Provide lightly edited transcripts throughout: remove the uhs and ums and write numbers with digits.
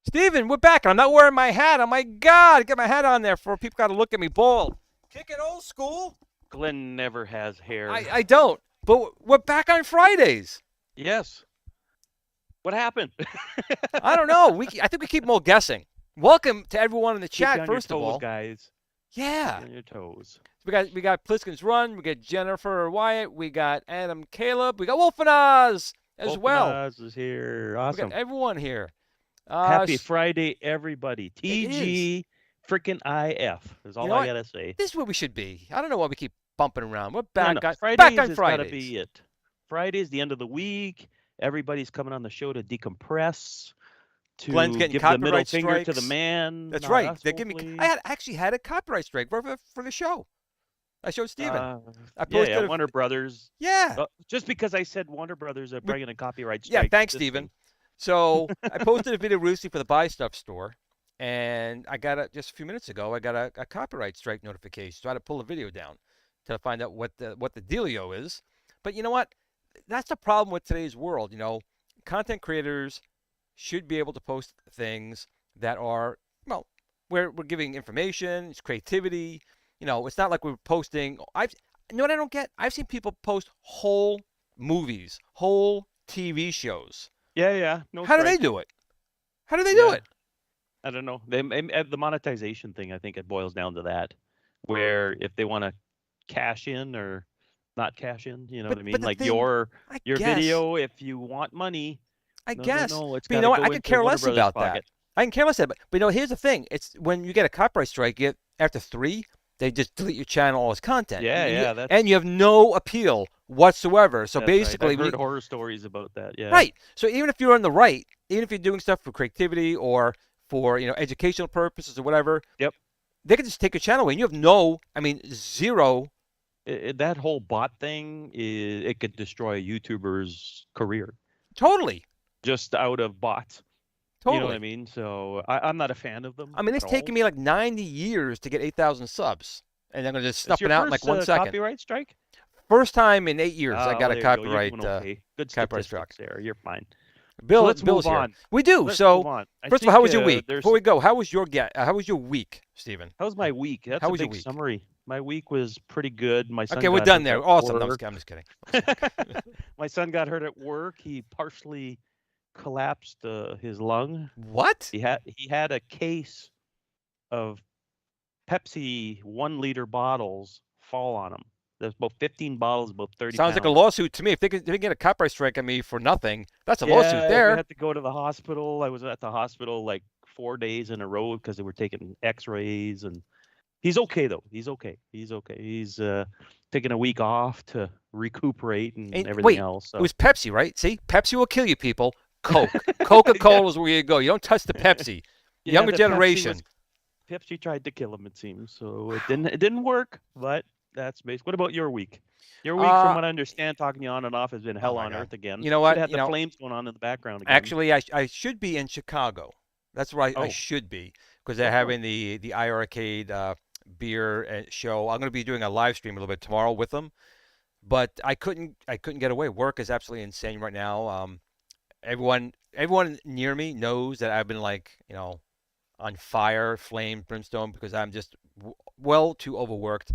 Steven, we're back. I'm not wearing my hat. Oh, my God. Get my hat on there for people got to look at me bald. Kick it old school. Glenn never has hair. I don't. But we're back on Fridays. Yes. What happened? I don't know. I think we keep more guessing. Welcome to everyone in the chat, first of all. Guys. Yeah. On your toes. We got Pliskin's Run. We got Jennifer Wyatt. We got Adam Caleb. We got Wolfenaz as well. Wolfenaz is here. Awesome. We got everyone here. Happy Friday, everybody. TG freaking IF is all I got to say. This is where we should be. I don't know why we keep bumping around. We're back on Fridays. Back on Fridays. Got to be it. Friday's the end of the week. Everybody's coming on the show to decompress. Glenn's getting give copyright the middle strikes. finger to the man. That's right. They give me. I actually had a copyright strike for the show. I showed Steven. I posted Warner Brothers. Yeah. Just because I said Warner Brothers are bringing a copyright strike. Yeah, thanks, Steven. So I posted a video recently for the Buy Stuff store, and I got just a few minutes ago. I got a copyright strike notification. So I had to pull the video down to find out what the dealio is. But you know what? That's the problem with today's world. You know, content creators should be able to post things that are we're giving information, it's creativity. You know, it's not like we're posting. You know what I don't get? I've seen people post whole movies, whole TV shows. Yeah. How do they do it? How do they do it? I don't know. The monetization thing, I think it boils down to that, where if they want to cash in or not cash in, you know what I mean? Like your video, if you want money. I guess. No, but you know what? I could care less about that. I can care less about it. But you know, here's the thing. It's when you get a copyright strike, after 3, they just delete your channel, all its content. Yeah. And you have no appeal whatsoever. So basically, I've heard horror stories about that. Yeah. Right. So even if you're on the right, even if you're doing stuff for creativity or for educational purposes or whatever, they can just take your channel away. And you have zero. That whole bot thing it could destroy a YouTuber's career. Totally. Just out of bots. Totally. You know what I mean? So I'm not a fan of them. I mean, it's taken me like 90 years to get 8,000 subs, and I'm gonna just stuff it out in like 1 second. Copyright strike? First time in 8 years I got a copyright. Good copyright strike there. You're fine. So let's Bill's move here. on. We do. Let's So move on. I first of all, think how was your week? there's. Before we go, how was your week, Stephen? How's my week? That's How a was your big week? summary. My week was pretty good. My son Okay, we're got done hurt there. at Awesome. No, work. I'm just kidding. My son got hurt at work. He partially collapsed his lung. What? He had a case of Pepsi 1 liter bottles fall on him. There's about 15 bottles, about 30 Sounds like a pounds. lawsuit to me. If they can get a copyright strike on me for nothing, that's a lawsuit Yeah, we there. had to go to the hospital. I was at the hospital like 4 days in a row because they were taking X-rays, and he's okay though. He's okay. He's taking a week off to recuperate and everything Wait, else. So. it was Pepsi, right? See, Pepsi will kill you, people. Coke, Coca-Cola is where you go. You don't touch the Pepsi. Yeah, Younger the generation. Pepsi tried to kill him, it seems. So it didn't work. But that's basic. What about your week? Your week, from what I understand, talking you on and off, has been hell on earth again. You know what? Could have had the flames going on in the background again. Actually, I should be in Chicago. That's where I should be, because they're having the Arcade beer show. I'm going to be doing a live stream a little bit tomorrow with them, but I couldn't get away. Work is absolutely insane right now. Everyone near me knows that I've been on fire, flame, brimstone, because I'm just well too overworked.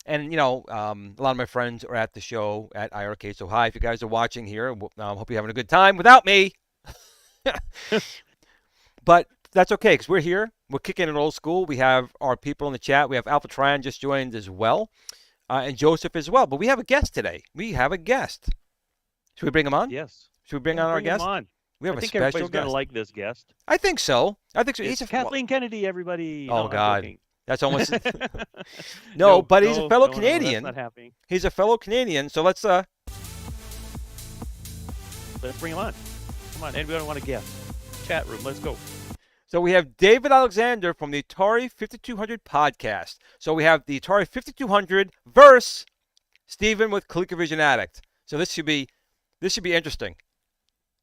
And a lot of my friends are at the show at IRK. So hi, if you guys are watching here, hope you're having a good time without me. But that's okay, because we're here. We're kicking it old school. We have our people in the chat. We have Alpha Trion just joined as well, and Joseph as well. But we have a guest today. We have a guest. Should we bring him on? Yes. Should we bring on our guest? Him on. We have I a think special everybody's guest. gonna like this guest. I think so. It's Kathleen Kennedy, everybody. Oh, no, God. That's almost no, but he's a fellow Canadian. No, that's not happening. He's a fellow Canadian, so let's bring him on. Come on, anybody want to guess? Chat room, let's go. So we have David Alexander from the Atari 5200 podcast. So we have the Atari 5200 versus Stephen with ColecoVision Addict. So this should be interesting.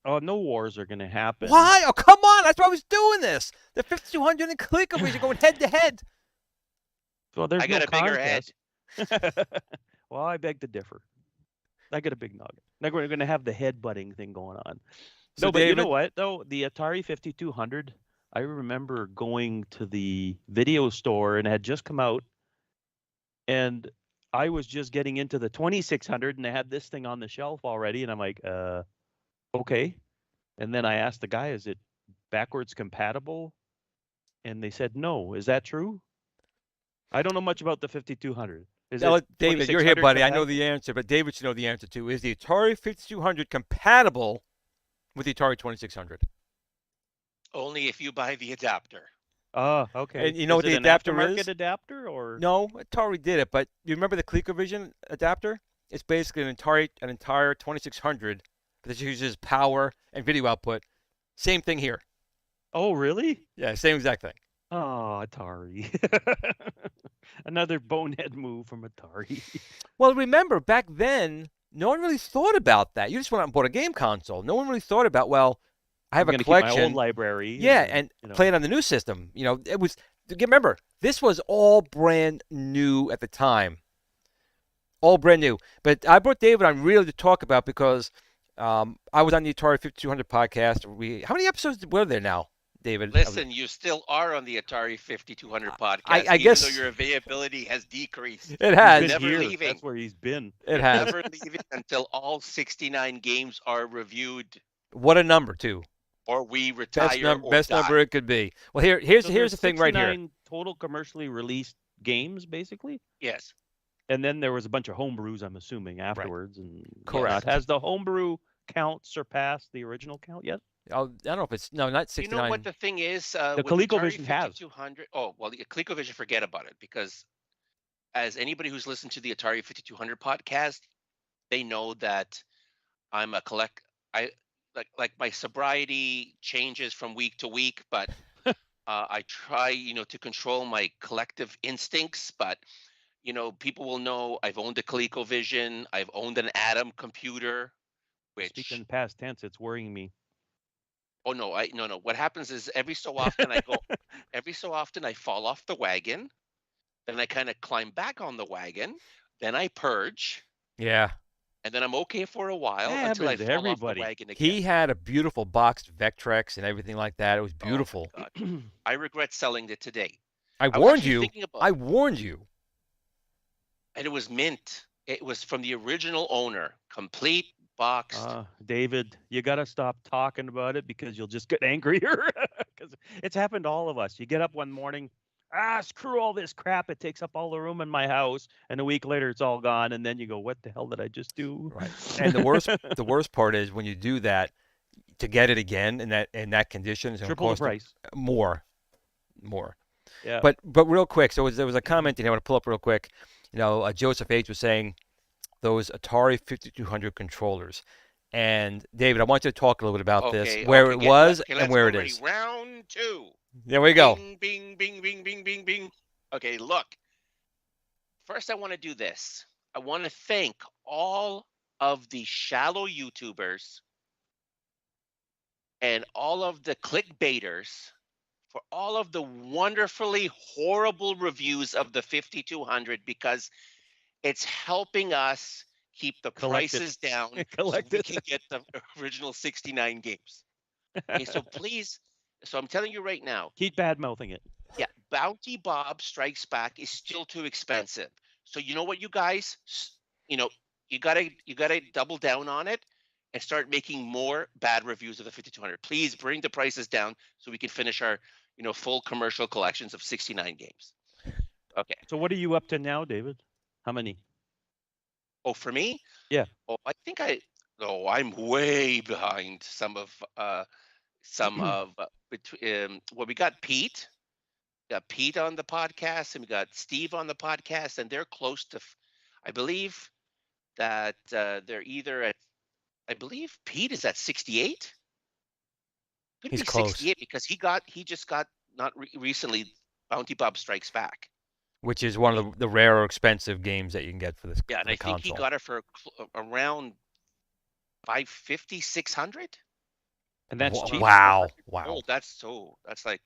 Oh, no wars are going to happen. Why? Oh, come on. That's why I was doing this. The 5200 and ColecoVision going head to head. Well, there's I got a bigger head. Well, I beg to differ. I got a big noggin. Like, we're going to have the head-butting thing going on. So no, but David, you know what, though? The Atari 5200, I remember going to the video store, and it had just come out, and I was just getting into the 2600, and they had this thing on the shelf already, and I'm like, okay. And then I asked the guy, is it backwards compatible? And they said, no. Is that true? I don't know much about the 5200. David, you're here, buddy. I know the answer, but David should know the answer too. Is the Atari 5200 compatible with the Atari 2600? Only if you buy the adapter. Oh, okay. And you know what the adapter is? Aftermarket adapter, or no? Atari did it, but you remember the ColecoVision adapter? It's basically an entire 2600 that uses power and video output. Same thing here. Oh, really? Yeah, same exact thing. Oh, Atari. Another bonehead move from Atari. Well, remember, back then, no one really thought about that. You just went out and bought a game console. No one really thought about, well, I have a collection. Keep my old library. Yeah, and play it on the new system. It was, remember, this was all brand new at the time. All brand new. But I brought David on really to talk about, because I was on the Atari 5200 podcast. How many episodes were there now, David? Listen, you still are on the Atari 5200 podcast, I guess, even though your availability has decreased. It has. He's never here. leaving. That's where he's been. It has. Never leaving until all 69 games are reviewed. What a number, too. Or we retire. Best number it could be. Well, here's the thing right here. 69 total commercially released games, basically. Yes. And then there was a bunch of homebrews, I'm assuming, afterwards. Right. And correct. Has the homebrew count surpassed the original count yet? I don't know if it's not 69. You know what the thing is? The ColecoVision has. Oh, well, the ColecoVision, forget about it, because as anybody who's listened to the Atari 5200 podcast, they know that I'm a like my sobriety changes from week to week, but I try, to control my collective instincts. But people will know I've owned a ColecoVision, I've owned an Atom computer. Which, speaking in past tense, it's worrying me. Oh no, no. What happens is every so often I fall off the wagon, then I kind of climb back on the wagon, then I purge. Yeah. and then I'm okay for a while until I Happens to fall off the everybody. wagon again. He had a beautiful boxed Vectrex and everything like that. It was Oh beautiful. my God. I regret selling it today. I I was warned actually you. thinking about I warned you. and it was mint. It was from the original owner, complete boxed. David, you got to stop talking about it because you'll just get angrier. Because it's happened to all of us. You get up one morning, screw all this crap. It takes up all the room in my house. And a week later, it's all gone. And then you go, what the hell did I just do? Right. And the worst part is when you do that, to get it again in that condition is going to Triple the cost price. more. Yeah. But real quick, so there was a comment in here I want to pull up real quick. Joseph H was saying those Atari 5200 controllers. And David, I want you to talk a little bit about this, where it was and where it is. Round 2. There we go. Bing, bing, bing, bing, bing, bing, bing. Okay, look. First, I want to do this. I want to thank all of the shallow YouTubers and all of the clickbaiters for all of the wonderfully horrible reviews of the 5200 because it's helping us keep the prices down so we can get the original 69 games. Okay, so please, so I'm telling you right now. Keep bad-mouthing it. Yeah, Bounty Bob Strikes Back is still too expensive. So you know what, you guys? You gotta double down on it and start making more bad reviews of the 5200. Please bring the prices down so we can finish our full commercial collections of 69 games. Okay. So what are you up to now, David? How many? Oh, for me? Yeah. Oh, I think I'm way behind some of between. Well, we got Pete. We got Pete on the podcast, and we got Steve on the podcast, and they're close to. I believe that they're either at. I believe Pete is at 68. Could He's be close. 68 because he just got not recently Bounty Bob Strikes Back, which is one of the rare or expensive games that you can get for this. Yeah, and I console. think he got it for around 550, 600. And that's cheap. Wow. Oh, that's like.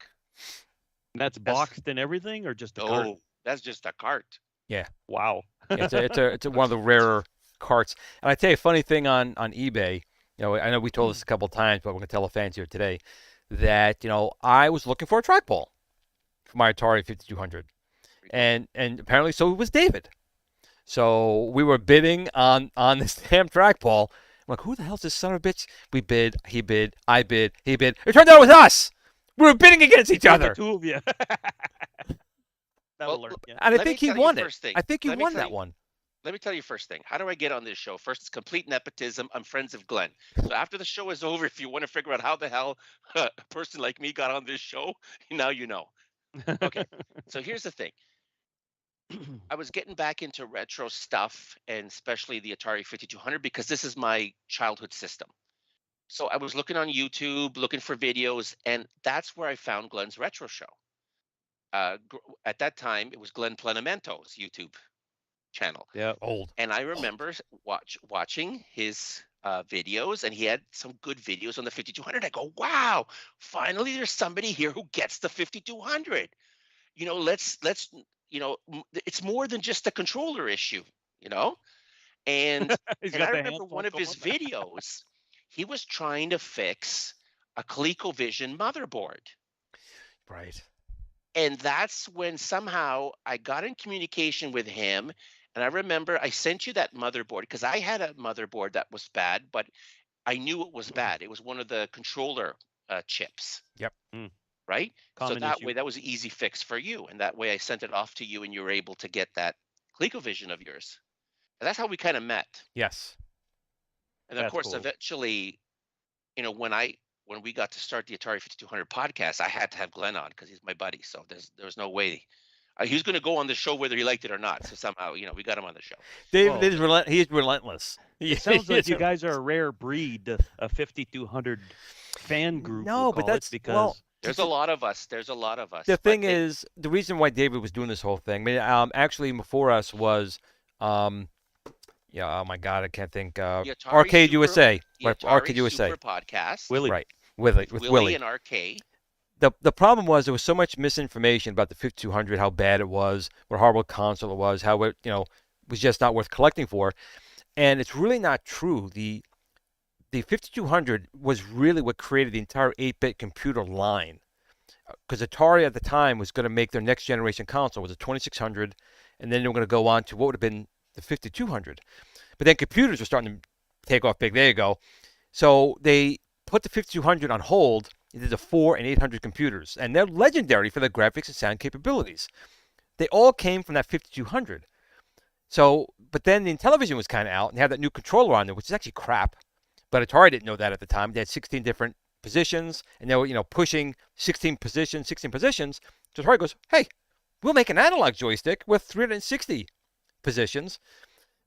That's boxed and everything, or just a cart? Oh, that's just a cart. Yeah. Wow. it's one of the rarer carts. And I tell you a funny thing on eBay. I know we told this a couple of times, but we're going to tell the fans here today that I was looking for a trackball for my Atari 5200, and apparently so was David. So we were bidding on this damn trackball. I'm like, who the hell's this son of a bitch? We bid, he bid, I bid, he bid. It turned out it was us. We were bidding against each other. The two of you. And I think he won it. I think he won that one. Let me tell you first thing. How do I get on this show? First, it's complete nepotism. I'm friends of Glenn. So after the show is over, if you want to figure out how the hell a person like me got on this show, now you know. Okay. So here's the thing. I was getting back into retro stuff, and especially the Atari 5200, because this is my childhood system. So I was looking on YouTube, looking for videos, and that's where I found Glenn's retro show. At that time, it was Glenn Plenamento's YouTube channel. Yeah, old. And I remember watching his videos, and he had some good videos on the 5200. I go, wow, finally there's somebody here who gets the 5200. Let's it's more than just a controller issue, And I remember one of his videos, he was trying to fix a ColecoVision motherboard. Right. And that's when somehow I got in communication with him. And I remember I sent you that motherboard because I had a motherboard that was bad, but I knew it was bad. It was one of the controller chips. Yep. Right? Common so that issue. way, that was an easy fix for you. And that way I sent it off to you and you were able to get that ColecoVision of yours. And that's how we kind of met. Yes. And then, of course, eventually, when we got to start the Atari 5200 podcast, I had to have Glenn on because he's my buddy. So there was no way. He was going to go on the show whether he liked it or not. So somehow, we got him on the show. David he's relentless. It sounds like you guys are a rare breed, a 5200 fan group. No, but that's because there's a lot of us. The thing is, the reason why David was doing this whole thing, actually before us was, oh my God, I can't think. Arcade USA. Arcade USA. Super podcast. Willie. Right. With Willie. And Arcade. The problem was there was so much misinformation about the 5200, how bad it was, what a horrible console it was, how it was just not worth collecting for. And it's really not true. The 5200 was really what created the entire 8-bit computer line. Because Atari at the time was going to make their next generation console was a 2600, and then they were going to go on to what would have been the 5200. But then computers were starting to take off big. There you go. So they put the 5200 on hold. They did the 4 and 800 computers, and they're legendary for their graphics and sound capabilities. They all came from that 5200. So, but then the Intellivision was kind of out, and they had that new controller on there, which is actually crap. But Atari didn't know that at the time. They had 16 different positions, and they were, pushing 16 positions, 16 positions. So Atari goes, hey, we'll make an analog joystick with 360 positions.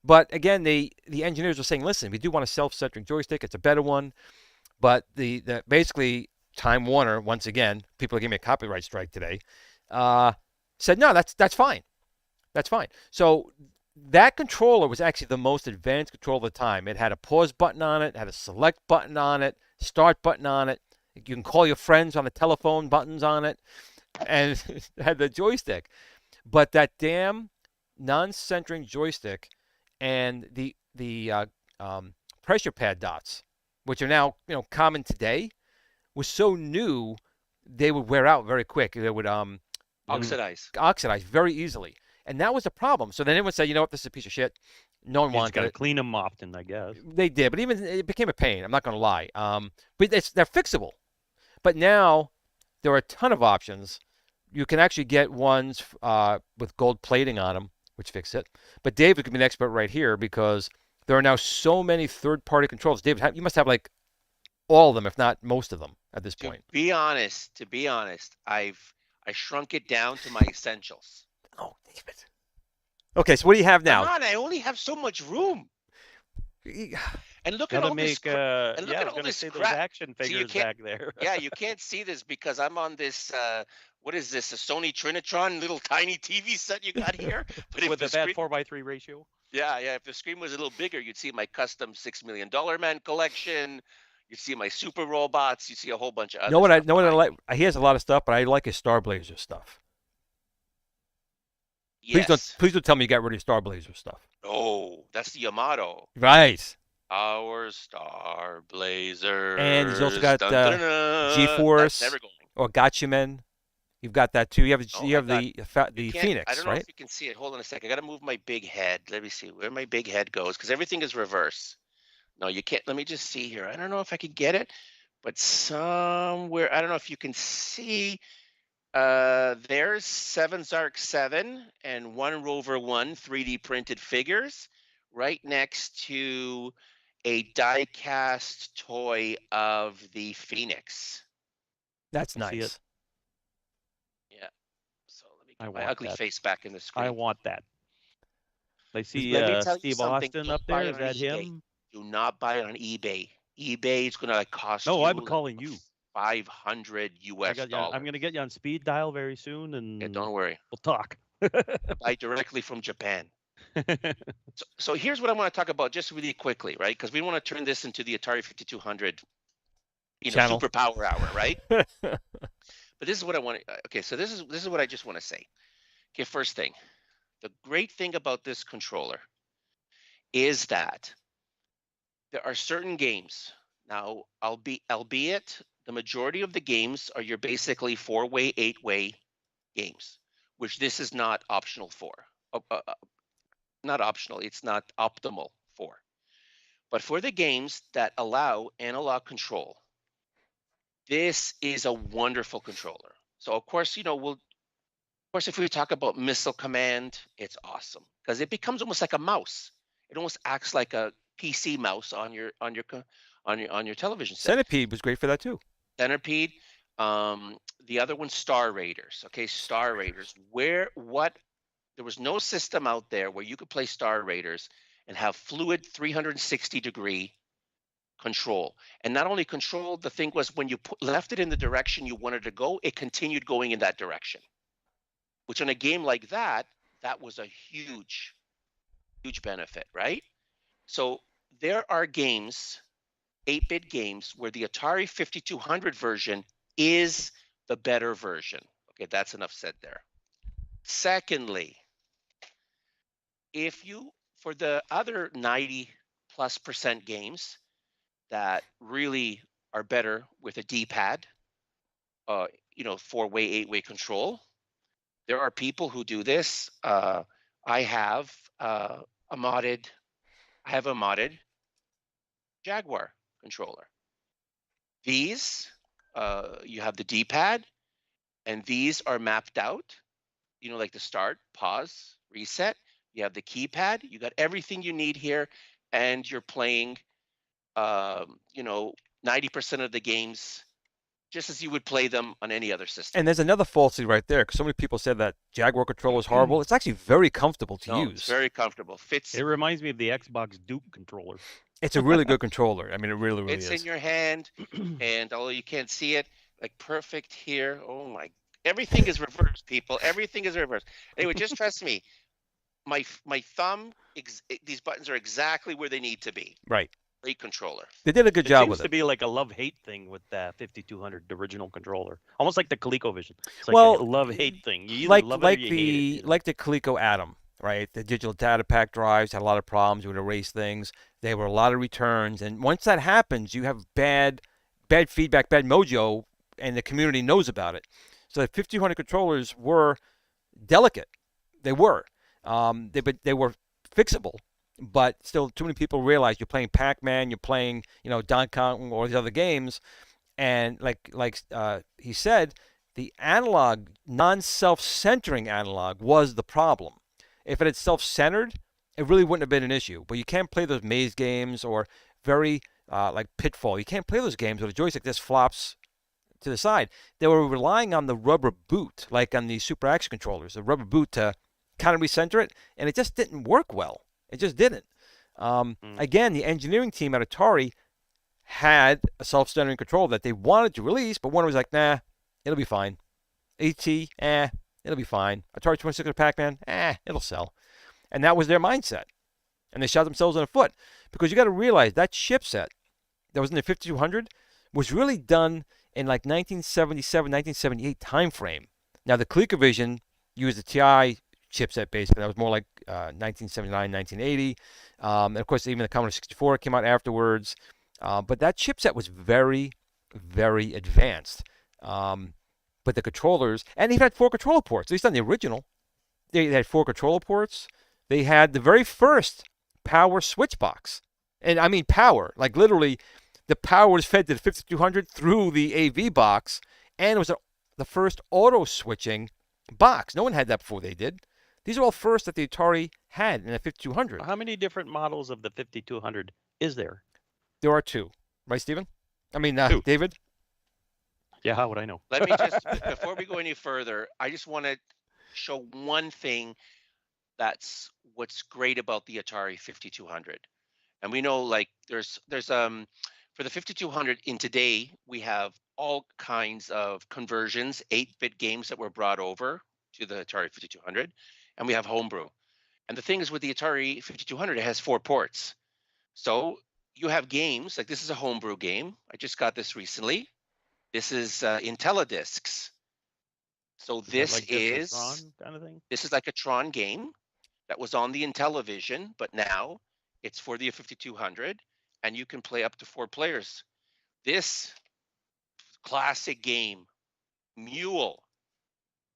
But again, the engineers were saying, listen, we do want a self-centering joystick. It's a better one. But the basically Time Warner, once again, people are giving me a copyright strike today, said, no, that's fine. That's fine. So that controller was actually the most advanced controller at the time. It had a pause button on it, had a select button on it, start button on it. You can call your friends on the telephone, buttons on it, and it had the joystick. But that damn non-centering joystick and the pressure pad dots, which are now common today, was so new they would wear out very quick. They would oxidize very easily. And that was the problem. So then everyone said, you know what, this is a piece of shit. No one wanted it. You got to clean them often, I guess. They did, but even it became a pain. I'm not going to lie. But they're fixable. But now there are a ton of options. You can actually get ones with gold plating on them, which fix it. But David could be an expert right here because there are now so many third-party controls. David, you must have like all of them, if not most of them, at this point. To be honest, I shrunk it down to my essentials. Oh, David. Okay, so what do you have now? Come on, I only have so much room. And look at all this crap. And look at all this crap. Action figures back there. Yeah, you can't see this because I'm on this. What is this? A Sony Trinitron little tiny TV set you got here? But with a bad 4:3 ratio. Yeah. If the screen was a little bigger, you'd see my custom $6 Million Man collection. You see my super robots. You see a whole bunch of other stuff. What I like? He has a lot of stuff, but I like his Star Blazer stuff. Yes. Please don't tell me you got rid of Star Blazer stuff. Oh, that's the Yamato. Right. Our Star Blazer. And he's also got G-Force or Gatchaman. You've got that too. You have the Phoenix, I don't know if you can see it. Hold on a second. I got to move my big head. Let me see where my big head goes because everything is reverse. No, you can't. Let me just see here. I don't know if I could get it, but somewhere, I don't know if you can see. There's 7 Zark 7 and 1 Rover 1 3D printed figures right next to a die-cast toy of the Phoenix. That's nice. Yeah. So let me get my ugly face back in the screen. I want that. I see Steve Austin up there. Is that him? Do not buy it on eBay. eBay is going to cost you. No, I'm calling you. $500 US. I'm going to get you on speed dial very soon, and yeah, don't worry. We'll talk. Buy directly from Japan. So here's what I want to talk about just really quickly, right? Because we want to turn this into the Atari 5200, super power hour, right? But this is what I want to. Okay, so this is what I just want to say. Okay, first thing, the great thing about this controller is that there are certain games. Now, albeit the majority of the games are your basically 4-way, 8-way games, which this is not optional for. Not optional, it's not optimal for. But for the games that allow analog control, this is a wonderful controller. So of course, if we talk about missile command, it's awesome because it becomes almost like a mouse. It almost acts like a PC mouse on your television set. Centipede was great for that too. Centipede. The other one, Star Raiders. Okay, Star Raiders. There was no system out there where you could play Star Raiders and have fluid 360-degree control. And not only control, the thing was when you left it in the direction you wanted to go, it continued going in that direction. Which on a game like that was a huge, huge benefit, right? So there are games, 8-bit games, where the Atari 5200 version is the better version. Okay, that's enough said there. Secondly, if you for the other 90+% games that really are better with a D-pad, 4-way, 8-way control, there are people who do this. I have a modded Jaguar controller. These, you have the D-pad, and these are mapped out. Like the start, pause, reset. You have the keypad. You got everything you need here, and you're playing, 90% of the games just as you would play them on any other system. And there's another falsity right there, because so many people said that Jaguar controller is horrible. It's actually very comfortable to use. It's very comfortable. Fits. It reminds me of the Xbox Duke controller. It's a really good controller. I mean, it really, really it's is. It's in your hand, and although you can't see it, like perfect here. Oh my! Everything is reversed, people. Everything is reversed. Anyway, just trust me. My thumb. These buttons are exactly where they need to be. Right. Great controller. They did a good job with it. It seems to be like a love-hate thing with the 5200, the original controller, almost like the ColecoVision. It's like a love-hate thing. You either love it or you hate it. Like the Coleco Atom, right? The digital data pack drives had a lot of problems. You would erase things. There were a lot of returns, and once that happens, you have bad feedback, bad mojo, and the community knows about it. So the 5200 controllers were delicate. They were. They were fixable. But still, too many people realize you're playing Pac-Man, you're playing, Donkey Kong or these other games, and like he said, the analog, non-self-centering analog was the problem. If it had self-centered, it really wouldn't have been an issue. But you can't play those maze games or very like Pitfall. You can't play those games where the joystick just flops to the side. They were relying on the rubber boot, like on the Super Action controllers, the rubber boot to kind of recenter it, and it just didn't work well. It just didn't. Again, the engineering team at Atari had a self-centering control that they wanted to release, but one was like, nah, it'll be fine. AT, it'll be fine. Atari 2600 Pac-Man, it'll sell. And that was their mindset. And they shot themselves in the foot. Because you got to realize that chipset that was in the 5200 was really done in like 1977, 1978 time frame. Now, the ColecoVision used the TI chipset basically. That was more like 1979, 1980. And of course, even the Commodore 64 came out afterwards. But that chipset was very, very advanced. But the controllers, and they had 4 controller ports, at least on the original. They had 4 controller ports. They had the very first power switch box. And I mean power, like literally the power was fed to the 5200 through the AV box. And it was the first auto switching box. No one had that before they did. These are all first that the Atari had in the 5200. How many different models of the 5200 is there? There are 2. Right, Stephen? I mean, 2. David? Yeah, how would I know? Let me just, before we go any further, I just want to show one thing that's what's great about the Atari 5200. And we know, like, there's for the 5200 in today, we have all kinds of conversions, 8-bit games that were brought over to the Atari 5200, and we have homebrew. And the thing is with the Atari 5200, it has 4 ports. So you have games, like this is a homebrew game. I just got this recently. This is IntelliDiscs. So this is Tron kind of thing? This is like a Tron game that was on the Intellivision, but now it's for the 5200, and you can play up to 4 players. This classic game, Mule.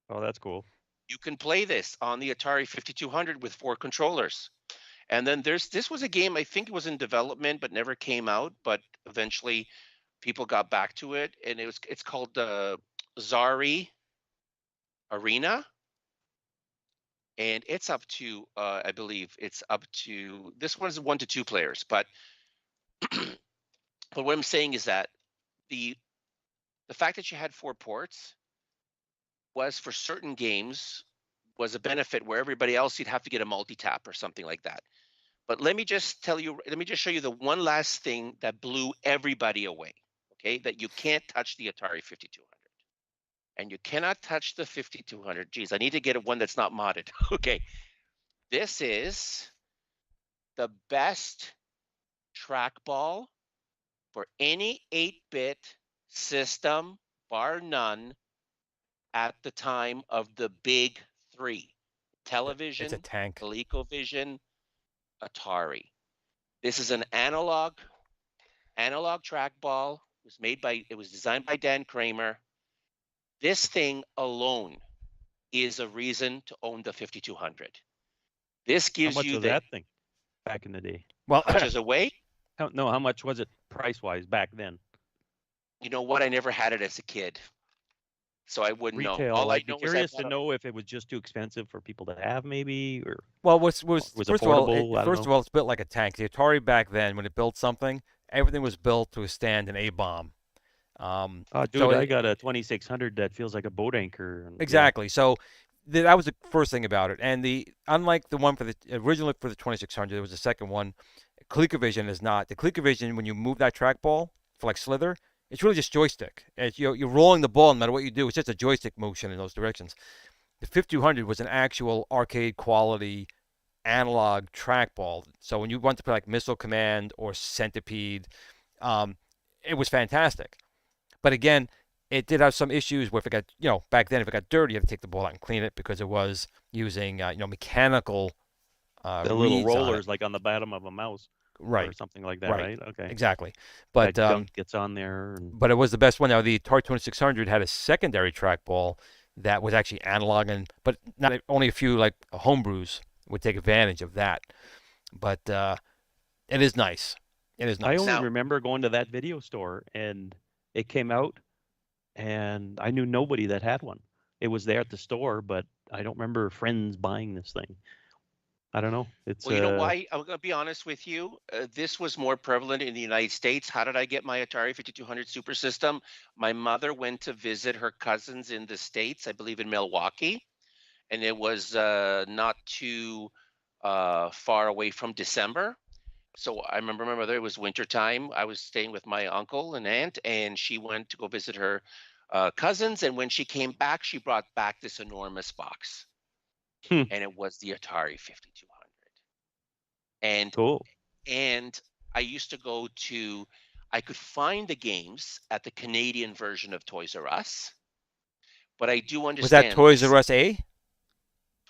Oh, that's cool. You can play this on the Atari 5200 with 4 controllers. And then this was a game, I think it was in development, but never came out, but eventually people got back to it, and it's called Zari Arena. And it's up to, I believe it's up to, this one's 1 to 2 players, but but what I'm saying is that the fact that you had 4 ports was for certain games was a benefit where everybody else you'd have to get a multi-tap or something like that. But let me just show you the one last thing that blew everybody away, okay? That you can't touch the Atari 5200. And you cannot touch the 5200. Geez, I need to get one that's not modded. Okay. This is the best trackball for any 8-bit system, bar none, at the time of the big 3. Television, it's a tank. ColecoVision, Atari. This is an analog trackball. It was designed by Dan Kramer. This thing alone is a reason to own the 5200. This How gives much you was that thing back in the day? Well, how much is away? How much was it price-wise back then? You know what? I never had it as a kid, so I wouldn't know. Retail, All I I'd be know is I curious to bought a know if it was just too expensive for people to have, maybe, or well, was was first of all, affordable. I don't first of know. all, it's built like a tank. The Atari back then, when it built something, everything was built to withstand an A bomb. Oh, So dude, I got a 2600 that feels like a boat anchor. And, yeah. exactly. So that was the first thing about it. And unlike the one for the originally for the 2600, there was a second one. ColecoVision is not. The ColecoVision, when you move that trackball for like Slither, it's really just joystick. You're rolling the ball no matter what you do. It's just a joystick motion in those directions. The 5200 was an actual arcade quality analog trackball. So when you want to play like Missile Command or Centipede, it was fantastic. But again, it did have some issues where if it got, back then if it got dirty, you had to take the ball out and clean it because it was using, mechanical The little reeds on it. rollers like on the bottom of a mouse, Right. or something like that, right? Okay. Exactly. But That gunk gets on there. but it was the best one. Now the Atari 2600 had a secondary trackball that was actually analog, but not only a few like homebrews would take advantage of that. But it is nice. It is I nice. only Now- remember going to that video store and it came out, and I knew nobody that had one. It was there at the store, but I don't remember friends buying this thing. I don't know. It's Well, you know why? I'm going to be honest with you. This was more prevalent in the United States. How did I get my Atari 5200 Super System? My mother went to visit her cousins in the States, I believe in Milwaukee, and it was not too far away from December. So I remember it was wintertime. I was staying with my uncle and aunt, and she went to go visit her cousins. And when she came back, she brought back this enormous box, and it was the Atari 5200. And cool. and I used to go to, I could find the games at the Canadian version of Toys R Us, but I do Was that understand Toys R Us A?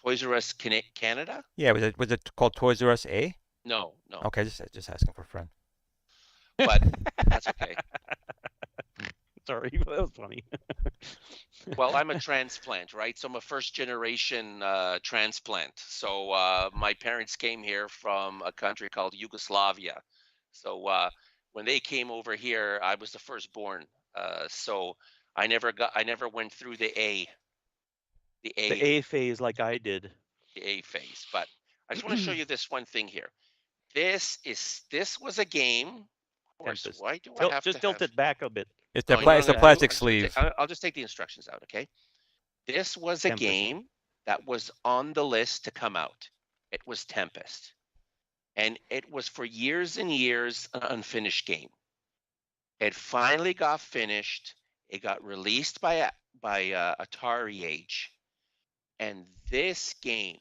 Toys R Us Canada? Yeah. Was it called Toys R Us A? No, no, Okay, just asking for a friend. but that's okay. Sorry, that was funny. Well, I'm a transplant, right? So I'm a first generation transplant. So my parents came here from a country called Yugoslavia. So when they came over here, I was the firstborn. So I never went through the The A phase like I did. the A phase. But I just want to show you this one thing here. This was a game. Of course, Tempest. why do I have Just to tilt have... it back a bit. It's No, the you know what it's the I'm gonna do? plastic I'm just sleeve. I'll just take the instructions out, okay? This was a Tempest. game that was on the list to come out. It was Tempest. And it was for years and years an unfinished game. It finally got finished. It got released by Atari Age. And this game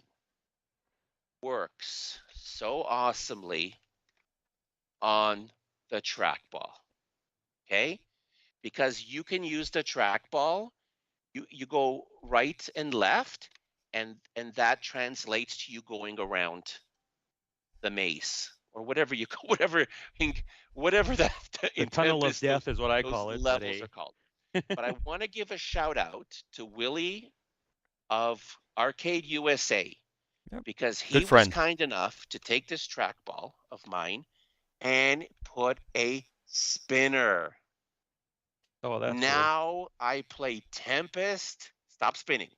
works so awesomely on the trackball. Okay? Because you can use the trackball, you go right and left, and that translates to you going around the maze or whatever whatever that The tunnel of death is what I call it. levels are called. But I want to give a shout out to Willie of Arcade USA, Yep. because he Good was friend. kind enough to take this trackball of mine and put a spinner. Oh, that's cool. Now I play Tempest. Stop spinning.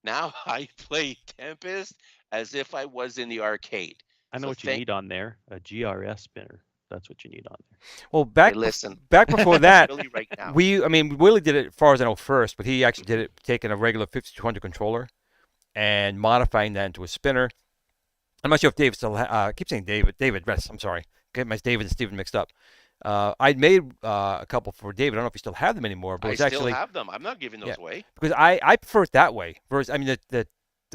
Now I play Tempest as if I was in the arcade. I know what you need on there. A GRS spinner. That's what you need on there. Well, Hey, listen. back before that, Really right now. Willie did it as far as I know first, but he actually did it taking a regular 5200 controller and modifying that into a spinner. I'm not sure if David still. I keep saying David. Rest. I'm sorry. Get my David and Steven mixed up. I'd made a couple for David. I don't know if you still have them anymore, but I it's still actually have them. I'm not giving those away. because I prefer it that way. Versus, I mean, the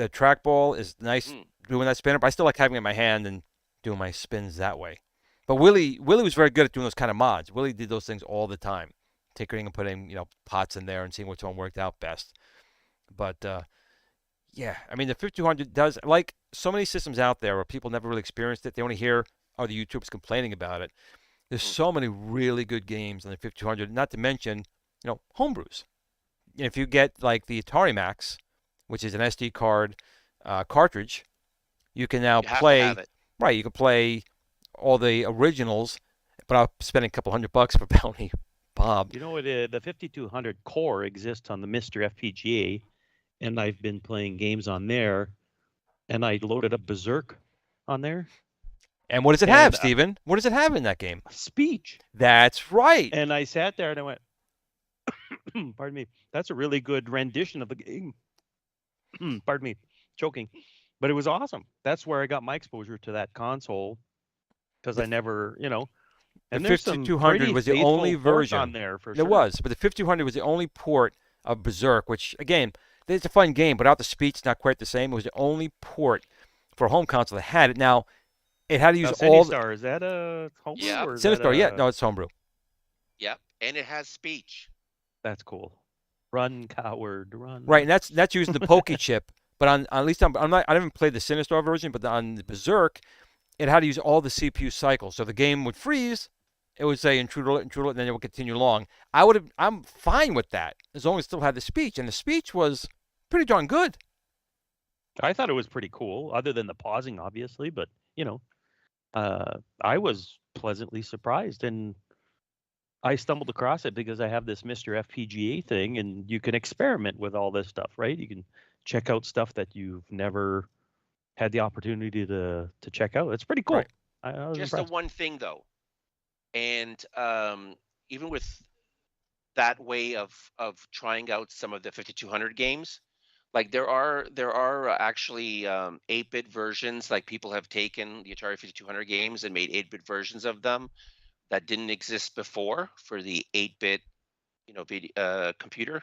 trackball is nice doing that spinner, but I still like having it in my hand and doing my spins that way. But Willie was very good at doing those kind of mods. Willie did those things all the time, tinkering and putting pots in there and seeing which one worked out best. But Yeah, I mean the 5200 does, like so many systems out there where people never really experienced it. They only hear other YouTubers complaining about it. There's Mm. so many really good games on the 5200. Not to mention, homebrews. If you get like the Atari Max, which is an SD card cartridge, you can now You have to have play. it. Right, you can play all the originals, but I'm spending a couple $100 for Bounty Bob. You know what? The 5200 core exists on the Mr. FPGA, and I've been playing games on there. And I loaded up Berserk on there. And what does it have, Steven? What does it have in that game? Speech. That's right. And I sat there and I went, pardon me, that's a really good rendition of the game. Pardon me, choking. But it was awesome. That's where I got my exposure to that console, because I never, and the there's some 5200 was the only version on there for sure. There was, but the 5200 was the only port of Berserk, which again, it's a fun game, but without the speech, it's not quite the same. It was the only port for a home console that had it. Now, it had to use all. Sinistar, is that a homebrew? Yeah. Or is Sinistar, yeah, no, it's homebrew. Yep, and it has speech. That's cool. Run, coward, run. Right, and that's using the Poke chip. But on at least I'm not. I haven't played the Sinistar version, but on the Berserk, it had to use all the CPU cycles. So the game would freeze. It would say intruder alert, and then it would continue along. I'm fine with that as long as it still had the speech, and the speech was pretty darn good. I thought it was pretty cool, other than the pausing, obviously. But I was pleasantly surprised, and I stumbled across it because I have this Mr. FPGA thing, and you can experiment with all this stuff, right? You can check out stuff that you've never had the opportunity to check out. It's pretty cool. Right. I was Just impressed. the one thing though, and even with that way of trying out some of the 5200 games, like there are actually 8-bit versions. Like people have taken the Atari 5200 games and made 8-bit versions of them that didn't exist before for the 8-bit computer,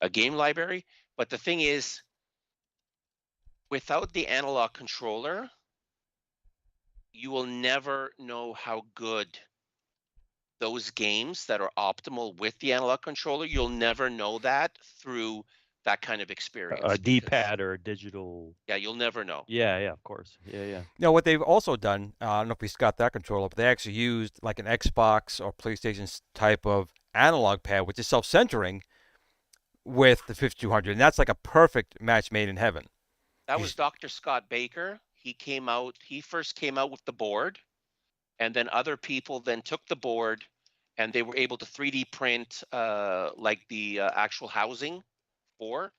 a game library. But the thing is, without the analog controller, you will never know how good those games that are optimal with the analog controller, you'll never know that through that kind of experience. A D-pad or a digital. Yeah, you'll never know. Yeah, of course. Yeah. Now, what they've also done, I don't know if we got that controller, but they actually used like an Xbox or PlayStation type of analog pad, which is self-centering with the 5200, and that's like a perfect match made in heaven. That was Dr. Scott Baker. He first came out with the board, and then other people then took the board and they were able to 3D print like the actual housing for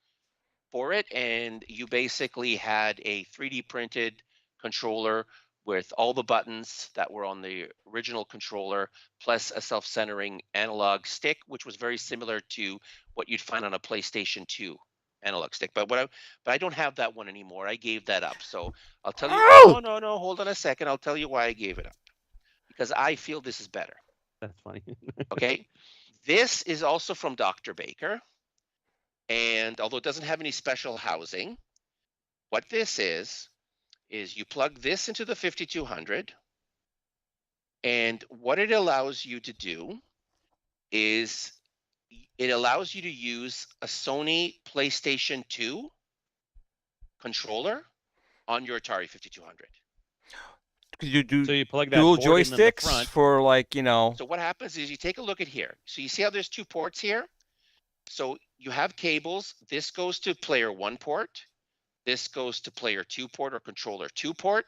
it, and you basically had a 3D printed controller with all the buttons that were on the original controller, plus a self-centering analog stick, which was very similar to what you'd find on a PlayStation 2 analog stick. But I don't have that one anymore. I gave that up. So I'll tell you. No, hold on a second. I'll tell you why I gave it up. Because I feel this is better. That's funny. Okay. This is also from Dr. Baker. And although it doesn't have any special housing, what this is you plug this into the 5200, and what it allows you to do is it allows you to use a Sony PlayStation 2 controller on your Atari 5200. You do so you plug that dual board in the joysticks front. for So what happens is you take a look at here. So you see how there's 2 ports here? So you have cables. This goes to player 1 port. This goes to player 2 port or controller 2 port.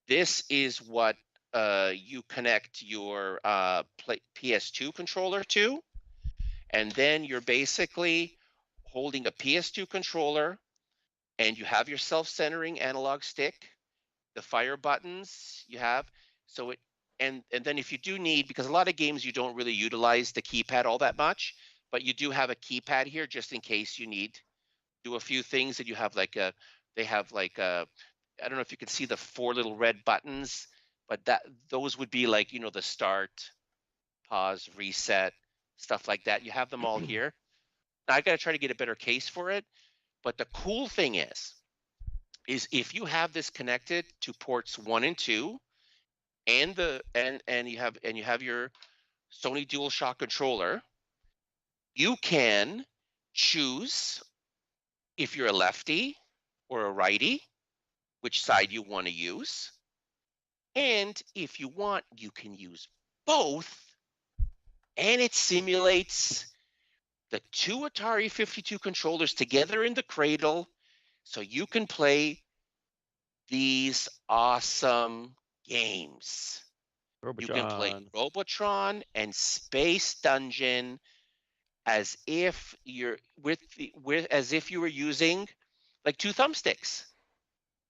This is what you connect your PS2 controller to. And then you're basically holding a PS2 controller, and you have your self-centering analog stick, the fire buttons you have. So it and then if you do need, because a lot of games you don't really utilize the keypad all that much, but you do have a keypad here just in case you need do a few things. And you have like they have like I don't know if you can see the 4 little red buttons, but those would be like, the start, pause, reset, stuff like that. You have them all here. Now I got to try to get a better case for it. But the cool thing is if you have this connected to ports 1 and 2, and you have your Sony DualShock controller, you can choose if you're a lefty or a righty, which side you want to use. And if you want, you can use both. And it simulates the two Atari 52 controllers together in the cradle, so you can play these awesome games. You can play Robotron and Space Dungeon as if you're as if you were using like two thumbsticks.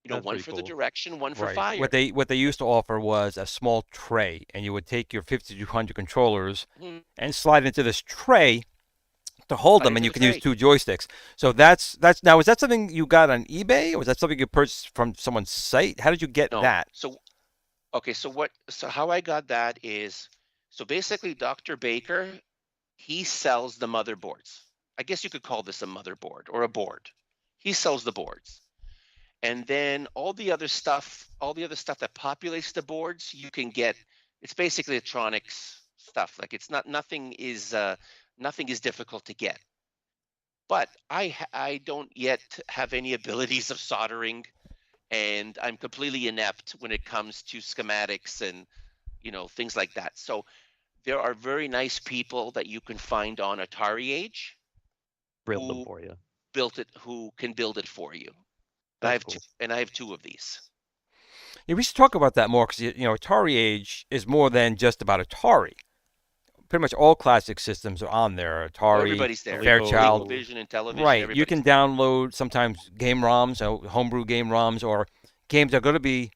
You know, That's one pretty for the cool. direction, one for Right. fire. What they used to offer was a small tray, and you would take your 5200 controllers and slide into this tray to hold Slide them, and into you the can use tray. two joysticks. So that's now. Is that something you got on eBay, or was that something you purchased from someone's site? How did you get No. that? So okay, so how I got that is, so basically Dr. Baker, he sells the motherboards. I guess you could call this a motherboard or a board. He sells the boards. And then all the other stuff that populates the boards, you can get. It's basically electronics stuff. Like it's not nothing is difficult to get. But I don't yet have any abilities of soldering, and I'm completely inept when it comes to schematics and things like that. So there are very nice people that you can find on Atari Age Build them for you. who can build it for you. That's cool. I have two of these. Yeah, we should talk about that more because Atari Age is more than just about Atari. Pretty much all classic systems are on there. Atari, Everybody's there. Fairchild, ColecoVision and television. right? You can download sometimes game ROMs, homebrew game ROMs, or games that are going to be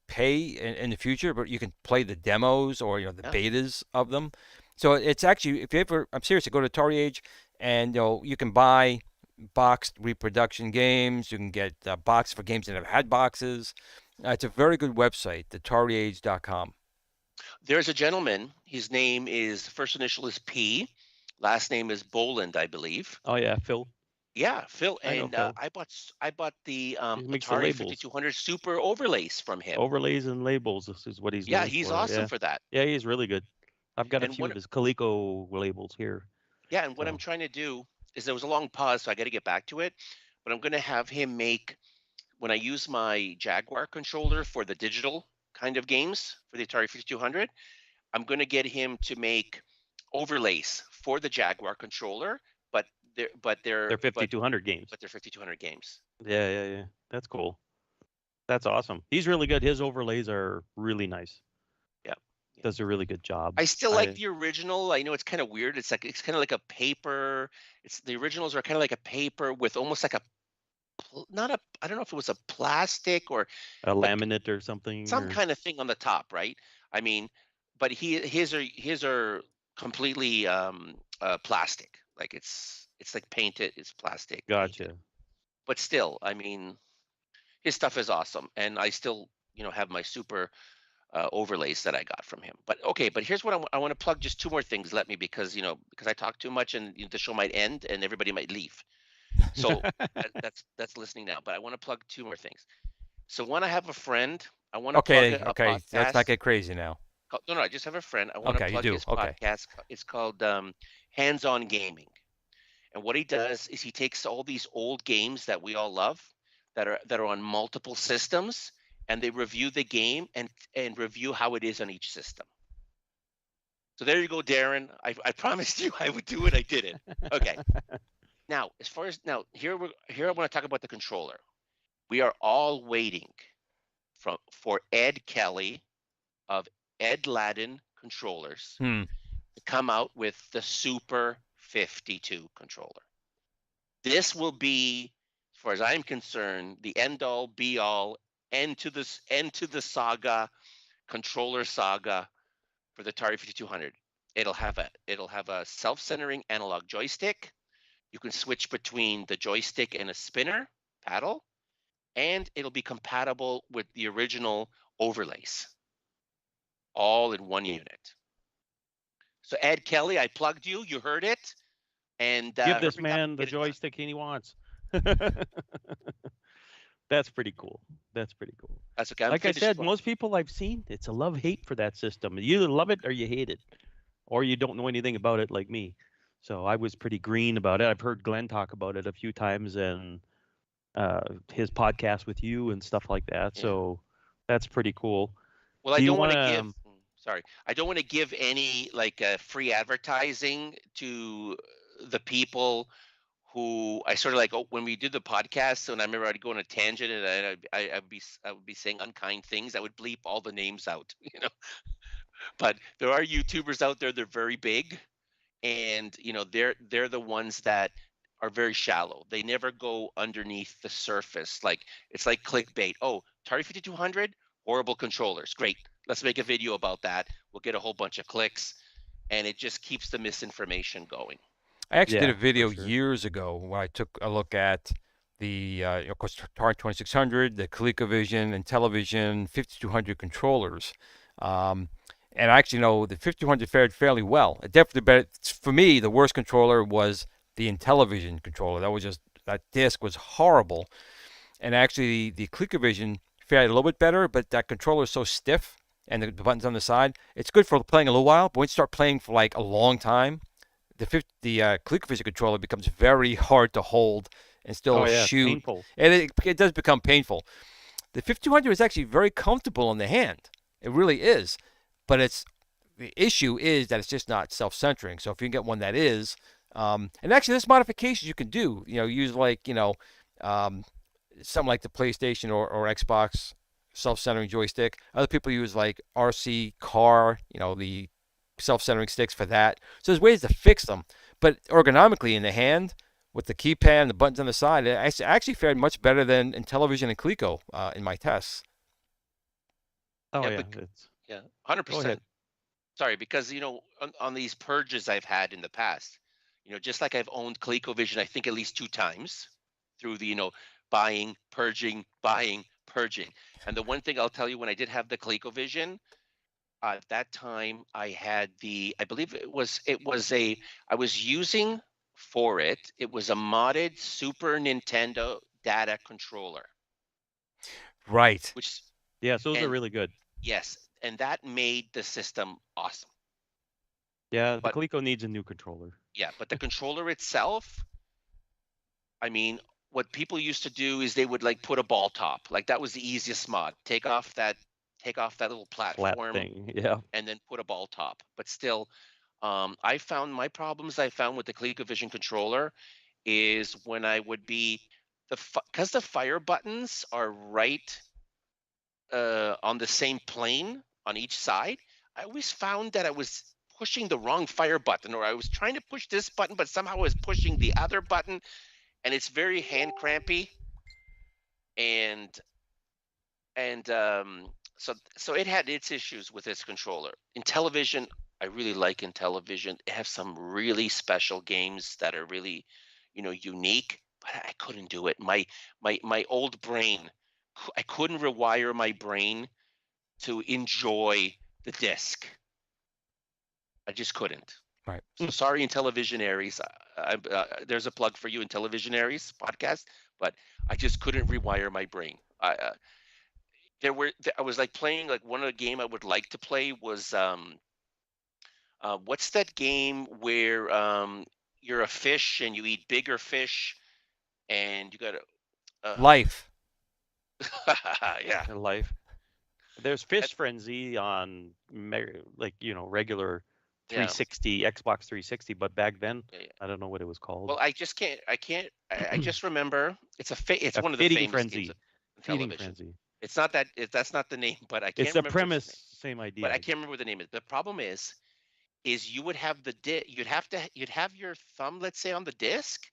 pay in the future, but you can play the demos or the betas of them. So it's actually, if you ever, I'm serious, to go to Atari Age, and you can buy boxed reproduction games. You can get boxes for games that have had boxes. It's a very good website, AtariAge.com. There's a gentleman. His name is, first initial is P, last name is Boland, I believe. Oh yeah, Phil. Yeah, Phil. And Phil. I bought the Atari 5200 Super Overlays from him. Overlays and labels. This is what he's known for. He's awesome for that. Yeah, he's really good. I've got a few of his Coleco labels here. Yeah, and what I'm trying to do is, there was a long pause, so I got to get back to it. But I'm going to have him make, when I use my Jaguar controller for the digital kind of games for the Atari 5200, I'm going to get him to make overlays for the Jaguar controller, but they're 5200 games. But they're 5200 games. Yeah. That's cool. That's awesome. He's really good. His overlays are really nice. Yeah. Does a really good job. I still like the original. I know it's kind of weird. It's kind of like a paper. The originals are kind of like a paper with almost like I don't know if it was a plastic or a laminate or something. Some kind of thing on the top, right? I mean, but his are completely plastic. Like it's like painted. It's plastic. Gotcha. Painted. But still, I mean, his stuff is awesome, and I still have my super overlays that I got from him. But okay, but here's what I want to plug. Just two more things. Let me, because I talk too much and the show might end and everybody might leave. So that's listening now. But I want to plug two more things. So when I have a friend, I want to plug a podcast. Let's not get crazy now. No, I just have a friend. I want to plug his podcast. It's called Hands On Gaming. And what he does is he takes all these old games that we all love that are on multiple systems, and they review the game and review how it is on each system. So there you go, Darren. I promised you I would do it. I did it. Okay. Now, here I want to talk about the controller. We are all waiting for Ed Kelly of Ed Ladin Controllers to come out with the Super 52 controller. This will be, as far as I'm concerned, the end all be all, end to the saga, controller saga for the Atari 5200. It'll have a self-centering analog joystick. You can switch between the joystick and a spinner paddle, and it'll be compatible with the original overlays, all in one unit. So Ed Kelly, I plugged you. You heard it. And give this man the joystick he wants. That's pretty cool. That's okay. Like I said, most people I've seen, it's a love-hate for that system. You either love it or you hate it, or you don't know anything about it like me. So I was pretty green about it. I've heard Glenn talk about it a few times, and his podcast with you and stuff like that. Yeah. So that's pretty cool. Well, Do I you don't want to wanna, give. Sorry, I don't want to give any like free advertising to the people who I sort of like. Oh, when we did the podcast, and I remember I'd go on a tangent, and I would be saying unkind things. I would bleep all the names out, you know. But there are YouTubers out there. They're very big, and they're the ones that are very shallow. They never go underneath the surface. Like it's like clickbait. Oh, Atari 5200, horrible controllers. Great. Let's make a video about that. We'll get a whole bunch of clicks, and it just keeps the misinformation going. I actually did yeah, a video for sure. years ago where I took a look at the, of course, Atari 2600, the ColecoVision and Television 5200 controllers. And I actually know the 5200 fared fairly well. It definitely better. For me, the worst controller was the Intellivision controller. That disc was horrible. And actually, the ColecoVision fared a little bit better, but that controller is so stiff and the buttons on the side, it's good for playing a little while. But when you start playing for like a long time, the ColecoVision controller becomes very hard to hold and still Oh yeah, it's shoot, painful. and it does become painful. The 5200 is actually very comfortable in the hand. It really is, but the issue is that it's just not self-centering. So if you can get one that is, and actually there's modifications you can do. Use like something like the PlayStation or Xbox self-centering joystick. Other people use like RC car, the self-centering sticks for that. So there's ways to fix them, but ergonomically in the hand with the keypad and the buttons on the side, it actually fared much better than Intellivision and Coleco in my tests. Oh Yeah, yeah, but it's. yeah, Go ahead. 100%. Sorry, because on these purges I've had in the past, just like I've owned ColecoVision, I think at least 2 times through the buying, purging, buying, purging. And the one thing I'll tell you, when I did have the ColecoVision, at that time I had I believe I was using for it. It was a modded Super Nintendo data controller, Right. which Yes, those are and really good. yes, and that made the system awesome. Yeah, the But Coleco needs a new controller. yeah, but the controller itself, I mean, what people used to do is they would like put a ball top. Like that was the easiest mod. Take off that little Flat platform thing. Yeah. and then put a ball top. But still, I found my problems I found with the ColecoVision controller is when I would be because the fire buttons are right on the same plane on each side. I always found that I was pushing the wrong fire button, or I was trying to push this button, but somehow I was pushing the other button, and it's very hand crampy. And so it had its issues with its controller. Intellivision, I really like Intellivision. It has some really special games that are really, unique, but I couldn't do it. My old brain, I couldn't rewire my brain to enjoy the disc. I just couldn't. Right. So sorry, Intellivisionaries. There's a plug for you, Intellivisionaries podcast, but I just couldn't rewire my brain. I was like playing, like one of the game I would like to play was what's that game where you're a fish and you eat bigger fish and you got to Life. yeah. Life. There's Fish Frenzy on regular Yeah. 360 Xbox 360, but back then Yeah. I don't know what it was called. Well, I just can't. I just remember it's it's A one of the Feeding famous Frenzy. games of Feeding television. Frenzy. It's not that. That's not the name, but I can't It's the remember its name. premise, same idea. But I can't remember what the name is. The problem is you would have you'd have your thumb, let's say, on the disc,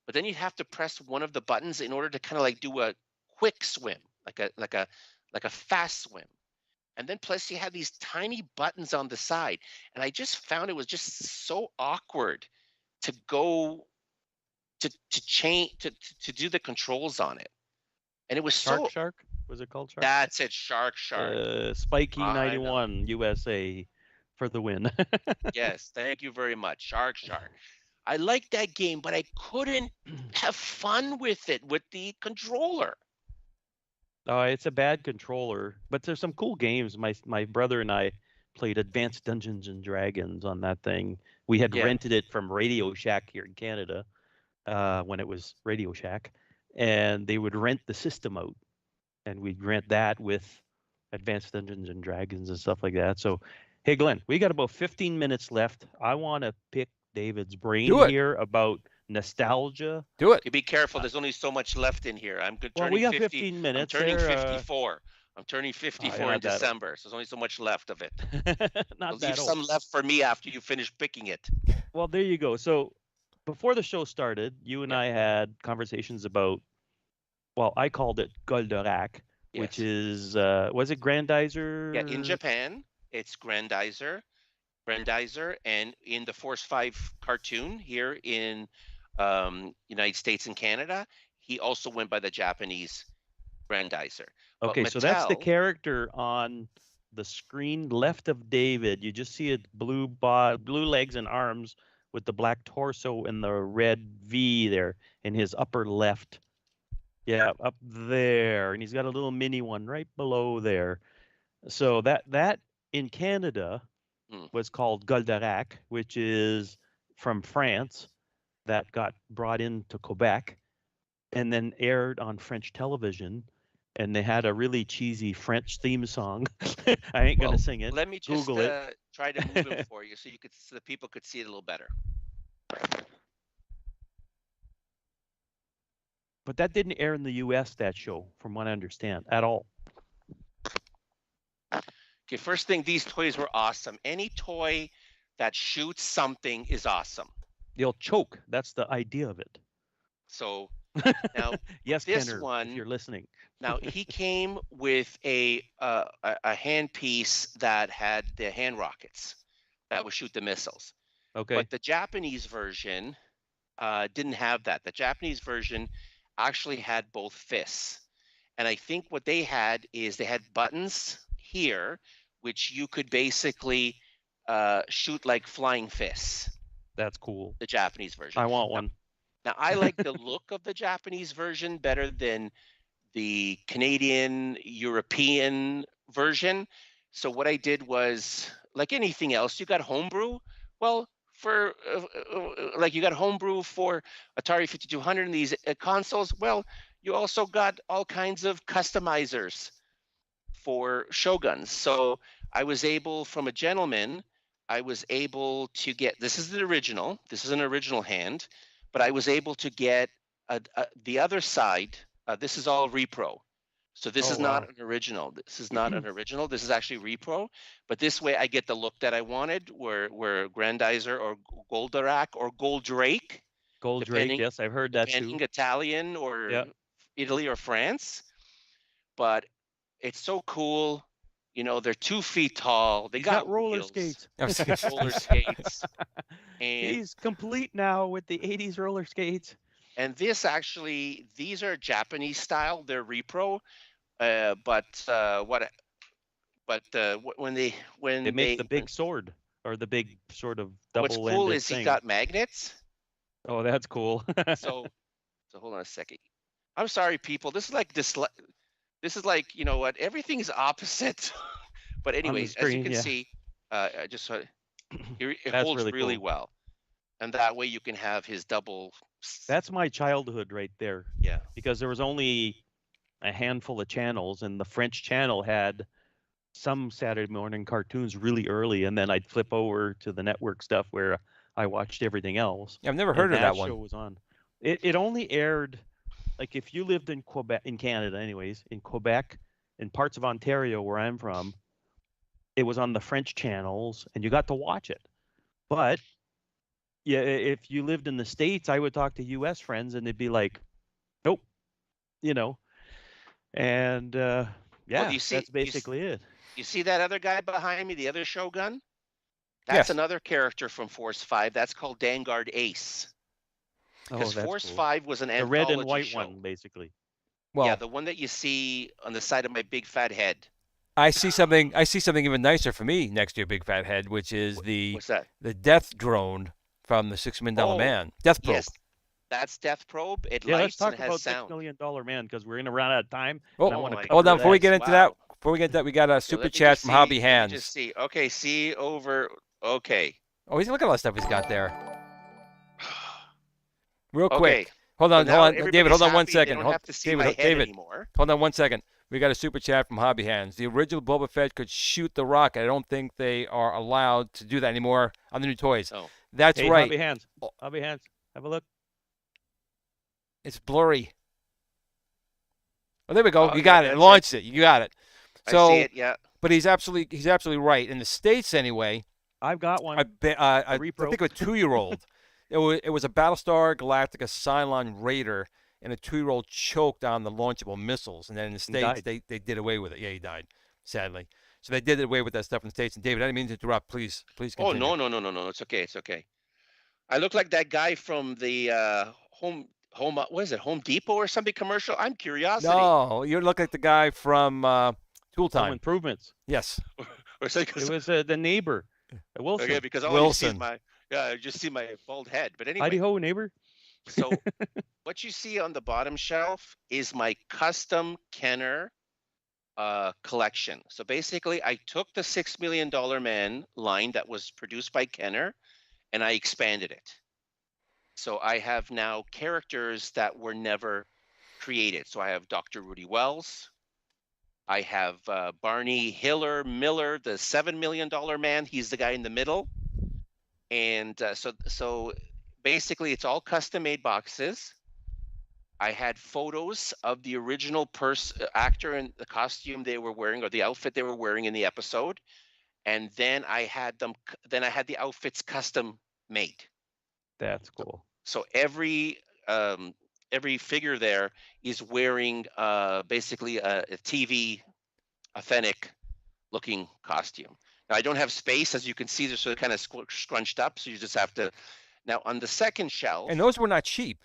but then you'd have to press one of the buttons in order to kind of like do a quick swim, like a fast swim. And then plus you had these tiny buttons on the side, and I just found it was just so awkward to go to change to do the controls on it, and it was Shark. Was it called Shark? That's it, Shark. Spiky 91 USA for the win. Yes, thank you very much, Shark. I liked that game, but I couldn't have fun with it with the controller. Oh, it's a bad controller, but there's some cool games. My brother and I played Advanced Dungeons and Dragons on that thing. We had rented it from Radio Shack here in Canada when it was Radio Shack, and they would rent the system out, and we'd rent that with Advanced Dungeons and Dragons and stuff like that. So, hey, Glenn, we got about 15 minutes left. I want to pick David's brain here about nostalgia. Do it. Be careful. There's only so much left in here. I'm turning we got 50. 15 minutes. I'm turning 54. I'm turning 54 in December, so there's only so much left of it. Not leave some left for me after you finish picking it. Well, there you go. So before the show started, you and I had conversations about, well, I called it Goldorak, which is, was it Grandizer? Yeah, in Japan, it's Grandizer, and in the Force 5 cartoon here in United States and Canada, he also went by the Japanese Grandizer. Okay, so that's the character on the screen left of David. You just see it blue legs and arms with the black torso and the red V there in his upper left. Yeah, up there. And he's got a little mini one right below there. So that in Canada was called Goldorak, which is from France, that got brought into Quebec and then aired on French television. And they had a really cheesy French theme song. I ain't gonna sing it. Let me just Google it. Try to move it for you so the people could see it a little better. But that didn't air in the U.S., that show, from what I understand, at all. Okay, first thing, these toys were awesome. Any toy that shoots something is awesome. They'll choke. That's the idea of it. So now, yes, this Kenner, one, if you're listening. Now he came with a handpiece that had the hand rockets that would shoot the missiles. Okay. But the Japanese version didn't have that. The Japanese version actually had both fists. And I think what they had is they had buttons here, which you could basically shoot like flying fists. That's cool. The Japanese version. I want one. Now I like the look of the Japanese version better than the Canadian, European version. So what I did was, like anything else, you got homebrew. Well, for like you got homebrew for Atari 5200 and these consoles. Well, you also got all kinds of customizers for Shoguns. So I was able, from a gentleman, I was able to get, this is the original, this is an original hand, but I was able to get the other side. This is all repro. So this is not an original. This is not an original. This is actually repro. But this way I get the look that I wanted, where Grandizer or Goldorak or Goldrake. Goldrake, yes, I've heard that too. Italian or Italy or France. But it's so cool. You know, they're 2 feet tall. They got roller wheels. skates. Roller skates. And he's complete now with the 80s roller skates. And this actually, these are Japanese style. They're repro, but when they make the big sword or the big sort of double-ended what's cool is thing. he got magnets. Oh, that's cool. so hold on a second. I'm sorry, people. This is like this is like, you know what? Everything's opposite. But anyways, screen, as you can see, I just it holds really cool. Well, and that way you can have his double. That's my childhood right there. Yeah. Because there was only a handful of channels, and the French channel had some Saturday morning cartoons really early, and then I'd flip over to the network stuff where I watched everything else. I've never heard of that one. Show was on. It only aired, like if you lived in Quebec, in Canada anyways, in Quebec, in parts of Ontario where I'm from, it was on the French channels, and you got to watch it. But yeah, if you lived in the States, I would talk to U.S. friends, and they'd be like, nope, you know. And that's basically it. You see that other guy behind me, the other Shogun? That's another character from Force 5. That's called Vanguard Ace. Because Force 5 was an anthology red and white show. one, basically. Well, yeah, the one that you see on the side of my big fat head. I see something even nicer for me next to your big fat head, which is what's that? The death drone from the $6 Million Man. Death Probe. Yes, that's Death Probe. It let's lights talk and has about sound. $6 Million Man, because we're in around out of time. Oh, hold on, before we get into that, before we get that, we got a super Let me chat just from see. Hobby Let me Hands. just see. Okay, see over. Okay. Oh, look at all that stuff he's got there. Real Okay. quick. Hold So on, now David. everybody's Hold on one happy. They second. don't have to see my head David. anymore. Hold on 1 second. We got a super chat from Hobby Hands. The original Boba Fett could shoot the rocket. I don't think they are allowed to do that anymore on the new toys. Oh. That's Hey, right. Hobby Hands. Hobby Hands. Have a look. It's blurry. Oh, there we go. Oh, you yeah, got it. that's Launched it. You got it. So, I see it. Yeah. but he's absolutely right. In the States, anyway, I've got one. I think a 2-year-old. It was a Battlestar Galactica Cylon Raider, and a 2-year-old choked on the launchable missiles. And then in the States, they did away with it. Yeah, he died, sadly. So they did away with that stuff in the States. And David, I didn't mean to interrupt. Please continue. Oh, no. It's okay. It's okay. I look like that guy from the home. What is it? Home Depot or something commercial? I'm curiosity. No, you look like the guy from Tool Time. Home Improvements. Yes. Or it was the neighbor, Wilson. Okay, because all Wilson. I just see my bald head. But anyway. Heidi ho, neighbor. So what you see on the bottom shelf is my custom Kenner collection. So basically, I took the $6 Million Man line that was produced by Kenner, and I expanded it. So I have now characters that were never created. So I have Dr. Rudy Wells. I have Barney Miller, the $7 Million Man. He's the guy in the middle. And so basically, it's all custom-made boxes. I had photos of the original actor and the costume they were wearing, or the outfit they were wearing in the episode, and then I had the outfits custom made. That's cool. So every figure there is wearing basically a TV authentic looking costume. Now I don't have space, as you can see, they're sort of kind of scrunched up, so you just have to. Now on the second shelf, and those were not cheap.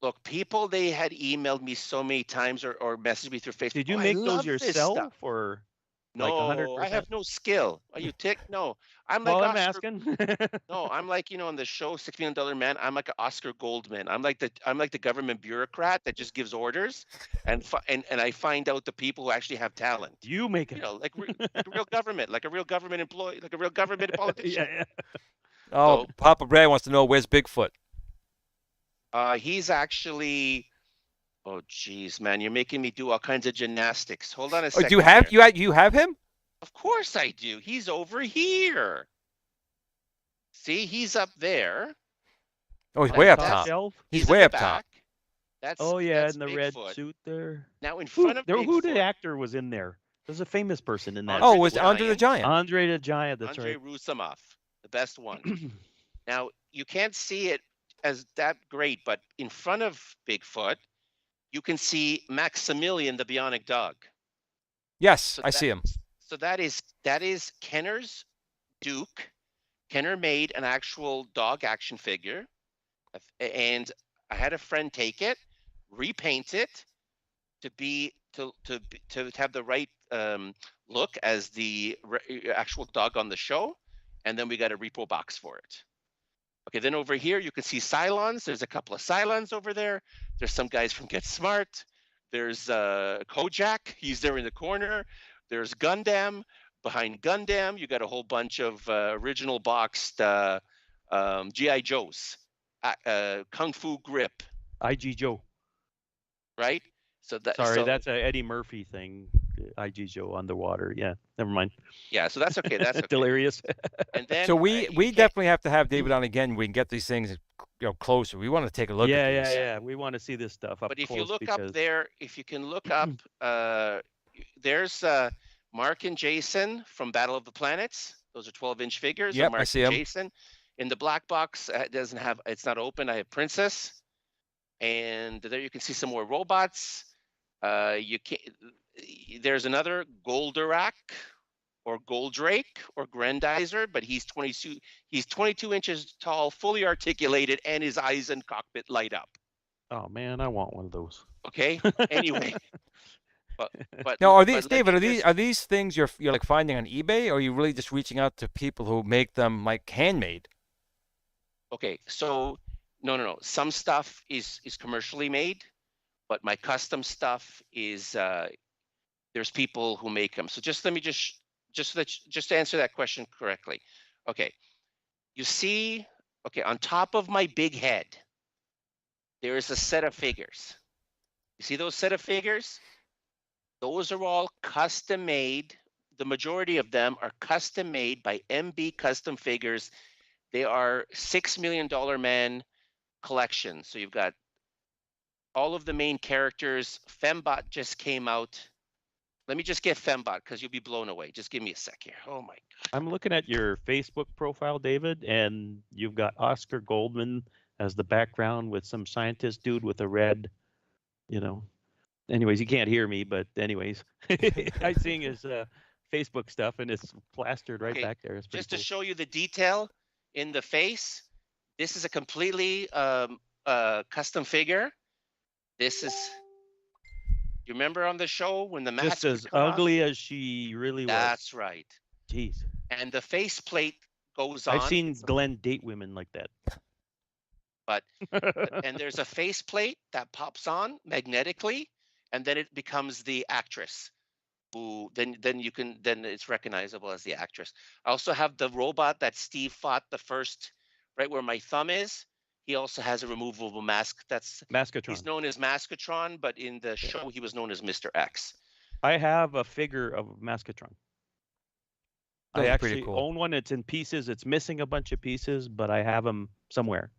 Look, people, they had emailed me so many times or messaged me through Facebook. Did you make those yourself, or no? Like 100%? I have no skill. Are you ticked? No, I'm well, like I'm Oscar, asking. No, I'm like, on the show $6 Million Man. I'm like an Oscar Goldman. I'm like the government bureaucrat that just gives orders, and I find out the people who actually have talent. You make it. Like a real government, like a real government employee, like a real government politician. Yeah. Oh, so, Papa Brad wants to know, where's Bigfoot? He's actually. Oh, geez, man, you're making me do all kinds of gymnastics. Hold on a second. Do you have him? Of course I do. He's over here. See, he's up there. Oh, he's way up top. Shelf? He's way up top. That's in the Bigfoot. red suit there. Now in front of Bigfoot. Who the actor was in there? There's a famous person in that. Oh, it was Andre the Giant. Andre the Giant, that's Andre right. Rusimov, the best one. Now, you can't see it as that great, but in front of Bigfoot, you can see Maximilian, the bionic dog. Yes, I see him. So that is Kenner's Duke. Kenner made an actual dog action figure, and I had a friend take it, repaint it to have the right look as the actual dog on the show, and then we got a repo box for it. Okay, then over here you can see Cylons. There's a couple of Cylons over there. There's some guys from Get Smart. There's Kojak. He's there in the corner. There's Gundam. Behind Gundam, you got a whole bunch of original boxed G.I. Joes. Kung Fu Grip. IG Joe. Right? Sorry, that's a Eddie Murphy thing. IG Joe underwater. Yeah, never mind. Yeah, so that's okay. That's okay. Delirious. And then so we definitely have to have David on again. We can get these things closer. We want to take a look at these. Yeah. We want to see this stuff up close. But if close you look because... up there, if you can look up, there's Mark and Jason from Battle of the Planets. Those are 12-inch figures. Yep, Mark I see and them. Jason. In the black box, it's not open. I have Princess, and there you can see some more robots. There's another Goldorak or Goldrake or Grandizer, but he's 22 inches tall, fully articulated, and his eyes and cockpit light up. Oh man, I want one of those. Okay. Anyway. But now, are these things you're like finding on eBay, or are you really just reaching out to people who make them like handmade? Okay, so no. Some stuff is commercially made, but my custom stuff is there's people who make them. So just let me just to answer that question correctly. Okay, you see, okay, on top of my big head, there is a set of figures. You see those set of figures? Those are all custom made. The majority of them are custom made by MB Custom Figures. They are $6 million man collection. So you've got all of the main characters. Fembot just came out. Let me just get Fembot because you'll be blown away. Just give me a sec here. Oh my God. I'm looking at your Facebook profile, David, and you've got Oscar Goldman as the background with some scientist dude with a red, Anyways, you can't hear me, but anyways, I'm seeing his Facebook stuff, and it's plastered right back there. It's just cool. To show you the detail in the face, this is a completely custom figure. This is, you remember on the show when the mask just as ugly as she really was. That's right. Jeez. And the faceplate goes on. I've seen Glenn date women like that. But and there's a faceplate that pops on magnetically, and then it becomes the actress. Who then it's recognizable as the actress. I also have the robot that Steve fought the first, right where my thumb is. He also has a removable mask. That's Maskatron. He's known as Maskatron, but in the show he was known as Mr. X. I have a figure of Maskatron. I actually own one. It's in pieces. It's missing a bunch of pieces, but I have them somewhere.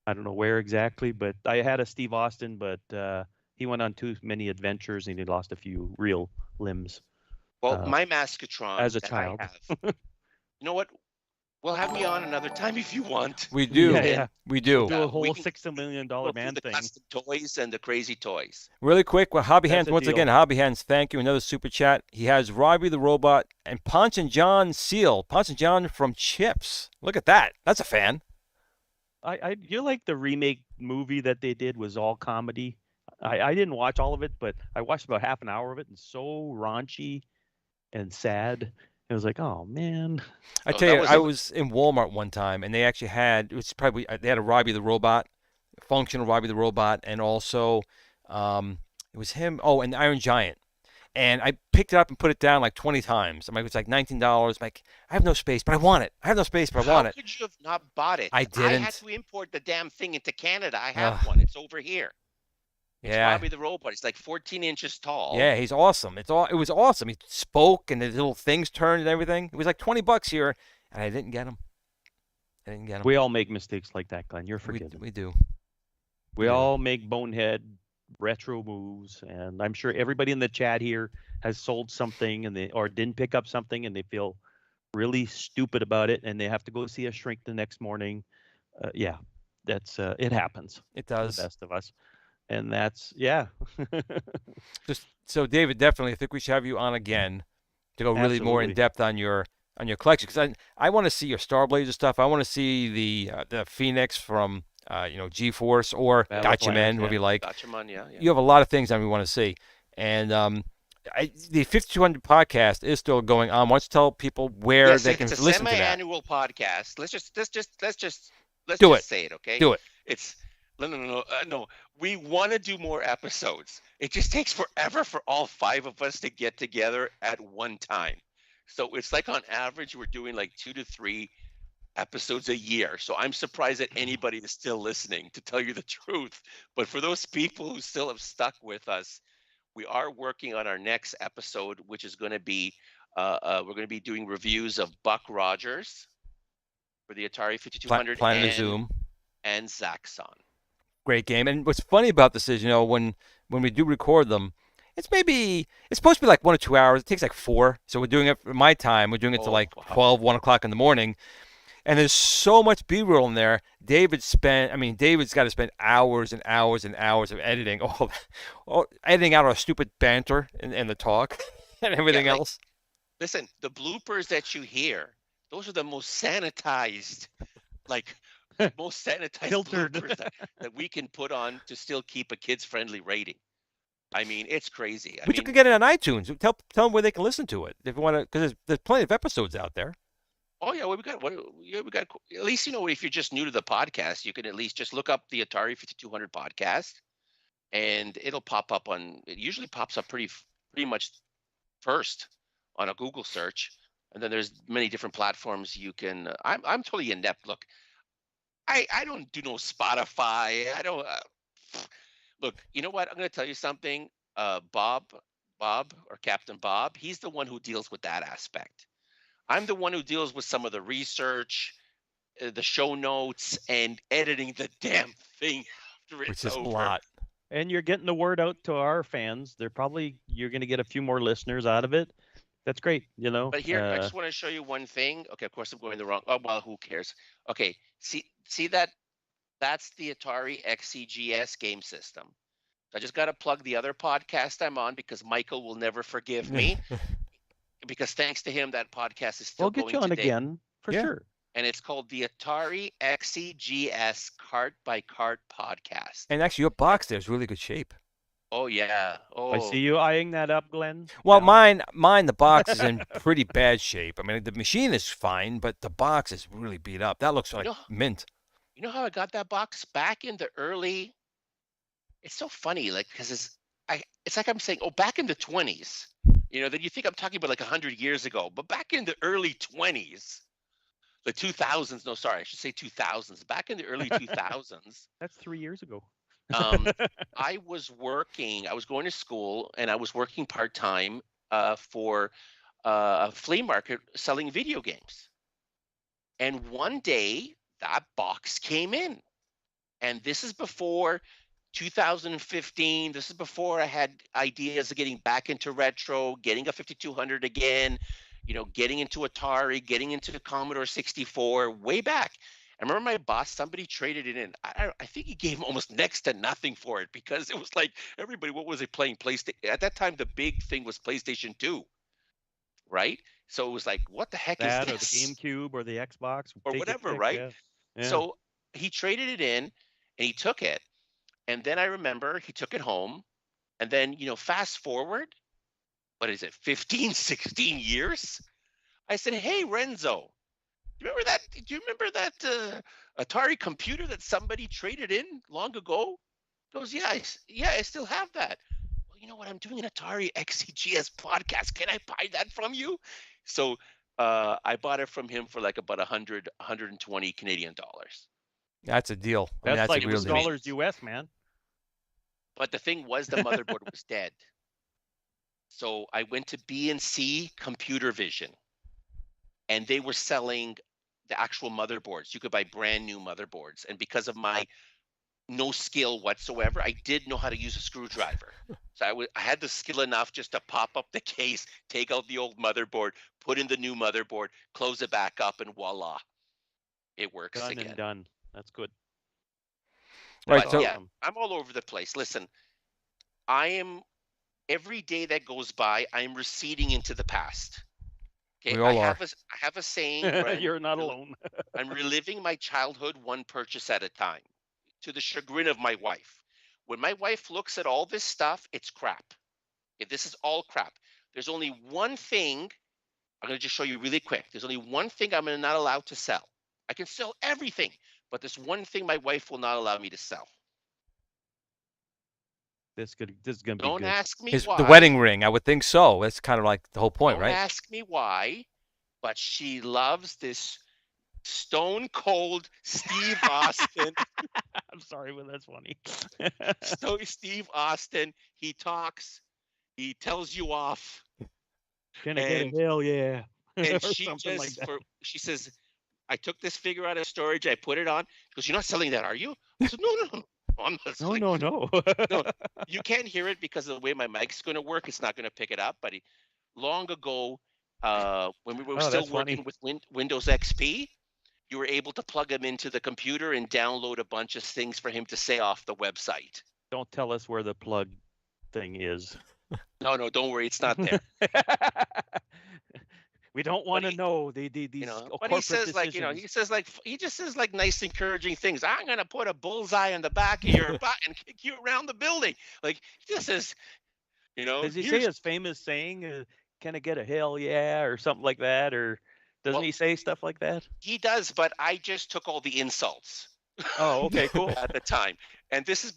I don't know where exactly, but I had a Steve Austin, but he went on too many adventures and he lost a few real limbs. Well, my Maskatron as a child. You know what? We'll have me on another time if you want. We do. Yeah. We do. Do a whole $6 million man the thing. Custom toys and the crazy toys. Really quick, Hobby Hands, once again, Hobby Hands, thank you. Another super chat. He has Robbie the Robot and Ponce and John Seal. Ponce and John from Chips. Look at that. That's a fan. You like the remake movie that they did was all comedy. I didn't watch all of it, but I watched about half an hour of it, and so raunchy and sad. It was like, oh man. I tell you, I was in Walmart one time, and they actually had they had a Robbie the Robot, functional Robbie the Robot, and also it was him. Oh, and the Iron Giant. And I picked it up and put it down like 20 times. I'm like, it's like $19. I'm like, I have no space, but I want it. I have no space, but I want it. How could you have not bought it? I didn't. I had to import the damn thing into Canada. I have one. It's over here. It's Robbie the Robot. It's like 14 inches tall. Yeah, he's awesome. It was awesome. He spoke and his little things turned and everything. It was like $20 here, and I didn't get him. We all make mistakes like that, Glenn. You're forgiven. We do. We all make bonehead retro moves, and I'm sure everybody in the chat here has sold something or didn't pick up something, and they feel really stupid about it, and they have to go see a shrink the next morning. That's it happens. It does. The best of us. And that's So David, definitely, I think we should have you on again to go really more in depth on your collection, because I want to see your Star Blazer stuff. I want to see the Phoenix from G-Force or Gatchaman, whatever you like. Gatchaman, yeah. You have a lot of things that we want to see, and the 5200 podcast is still going on. Why don't you tell people where they can listen to that? It's a semi-annual podcast. Let's just say it, okay? Do it. It's no. We want to do more episodes. It just takes forever for all 5 of us to get together at one time. So it's like on average we're doing like 2 to 3 episodes a year. So I'm surprised that anybody is still listening, to tell you the truth. But for those people who still have stuck with us, we are working on our next episode, which is going to be we're going to be doing reviews of Buck Rogers for the Atari 5200 Planet of Zoom and Zaxxon. Great game. And what's funny about this is, when we do record them, it's supposed to be like 1 or 2 hours. It takes like 4. So we're doing it for my time. We're doing it to like 12, 1 o'clock in the morning. And there's so much B-roll in there. David's got to spend hours and hours and hours of editing, editing out our stupid banter and the talk and everything else. Listen, the bloopers that you hear, those are the most sanitized, bloopers that we can put on to still keep a kids-friendly rating. I mean, it's crazy. But you can get it on iTunes. Tell them where they can listen to it if you want to, because there's plenty of episodes out there. Oh yeah, we got at least if you're just new to the podcast, you can at least just look up the Atari 5200 podcast, and it'll pop up it usually pops up pretty much first on a Google search, and then there's many different platforms you can. I'm totally inept. Look, I don't do no Spotify. I don't. Look, you know what? I'm going to tell you something. Bob or Captain Bob, he's the one who deals with that aspect. I'm the one who deals with some of the research, the show notes, and editing the damn thing after Which it's is a over. lot. And you're getting the word out to our fans. You're going to get a few more listeners out of it. That's great, you know. But here, I just want to show you one thing. Okay, of course I'm going the wrong. Oh well, who cares? Okay, see that? That's the Atari XCGS game system. I just got to plug the other podcast I'm on because Michael will never forgive me. Because thanks to him, that podcast is still going today. We'll get you on again for sure. And it's called the Atari XCGS Cart by Cart podcast. And actually, your box there is really good shape. Oh yeah. Oh. I see you eyeing that up, Glenn. Well, mine, the box is in pretty bad shape. I mean, the machine is fine, but the box is really beat up. That looks like mint. You know how I got that box back in the early? It's so funny, like because it's like I'm saying, oh, back in the 20s. You know, then you think I'm talking about like 100 years ago, but back in the early 20s, the 2000s. No, sorry, I should say 2000s. Back in the early 2000s. That's 3 years ago. I was going to school, and I was working part-time for a flea market selling video games. And one day, that box came in. And this is before 2015. This is before I had ideas of getting back into retro, getting a 5200 again, you know, getting into Atari, getting into the Commodore 64, way back. I remember my boss, somebody traded it in. I think he gave almost next to nothing for it because it was like everybody, what was it playing? PlayStation. At that time, the big thing was PlayStation 2, right? So it was like, what the heck is this? Or the GameCube or the Xbox. Or whatever, right? Yeah. So he traded it in and he took it. And then I remember he took it home. And then, you know, fast forward, what is it, 15, 16 years? I said, hey, Renzo. Do you remember that Atari computer that somebody traded in long ago? He goes, yeah, I still have that. Well, you know what? I'm doing an Atari XCGS podcast. Can I buy that from you? So I bought it from him for like about 120 Canadian dollars. That's a deal. That's like a real dollars US, man. But the thing was, the motherboard was dead. So I went to B&C Computer Vision, and they were selling the actual motherboards. You could buy brand new motherboards. And because of my no skill whatsoever, I did know how to use a screwdriver. So I had the skill enough just to pop up the case, take out the old motherboard, put in the new motherboard, close it back up, and voila, it works done again. And done. That's good. Right. But So yeah, I'm all over the place. Listen, every day that goes by, I'm receding into the past. Okay, we all are. I have a saying. You're not alone. I'm reliving my childhood one purchase at a time, to the chagrin of my wife. When my wife looks at all this stuff, it's crap. Okay, this is all crap. There's only one thing. I'm going to just show you really quick. There's only one thing I'm not allowed to sell. I can sell everything, but there's one thing my wife will not allow me to sell. This is gonna be good. Don't ask me why. The wedding ring, I would think so. That's kind of like the whole point, right? Don't ask me why, but she loves this stone cold Steve Austin. I'm sorry, but that's funny. Steve Austin, he talks, he tells you off. Can I get a hell yeah? And she says, I took this figure out of storage, I put it on. She goes, you're not selling that, are you? I said, no. I'm not selling No. No, you can't hear it because of the way my mic's going to work. It's not going to pick it up. But long ago, when we were still working with Windows XP, you were able to plug him into the computer and download a bunch of things for him to say off the website. Don't tell us where the plug thing is. No, don't worry, it's not there. We don't want to know these. But he says he just says like nice, encouraging things. I'm gonna put a bullseye on the back of your butt and kick you around the building. Like this is, Does he say his famous saying? Can I get a hell yeah or something like that? Or doesn't he say stuff like that? He does, but I just took all the insults. Oh, okay, cool. At the time, and this is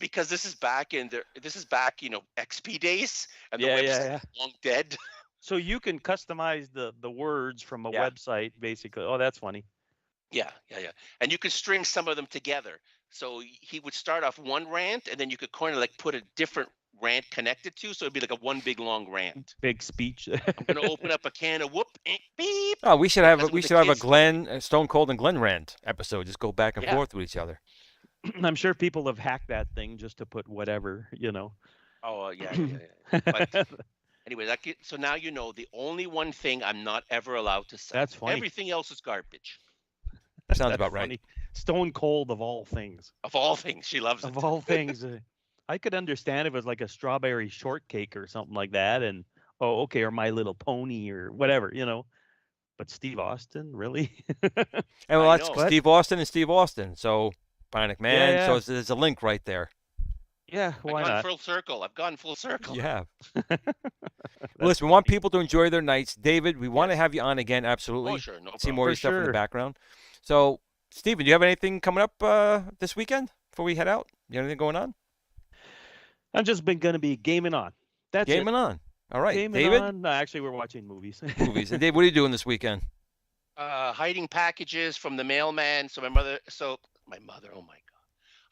back XP days, and the website is long dead. So you can customize the words from a website, basically. Oh, that's funny. Yeah. And you could string some of them together. So he would start off one rant, and then you could kind of like put a different rant connected to, so it'd be like a one big long rant. Big speech. I'm gonna open up a can of beep. Oh, we should have a Glenn Stone Cold and Glenn rant episode. Just go back and forth with each other. I'm sure people have hacked that thing just to put whatever, Oh yeah. But anyway, so now you know the only one thing I'm not ever allowed to sell. That's funny. Everything else is garbage. Sounds about right. Funny. Stone Cold of all things. Of all things, she loves it. Of all things, I could understand if it was like a strawberry shortcake or something like that, and or My Little Pony or whatever, But Steve Austin, really? And well, that's Steve Austin and Steve Austin. So Bionic Man. Yeah. So there's a link right there. Yeah, why not? I've gone full circle. You have. Well, listen, we want people to enjoy their nights. David, we want to have you on again, absolutely. Oh, sure, no problem. See more of your stuff in the background. So, Steven, do you have anything coming up this weekend before we head out? You have anything going on? I've just been going to be gaming on. That's gaming it. on. All right, gaming David? On. No, actually, we're watching movies. Movies. And Dave, what are you doing this weekend? Hiding packages from the mailman. So my mother, oh my God.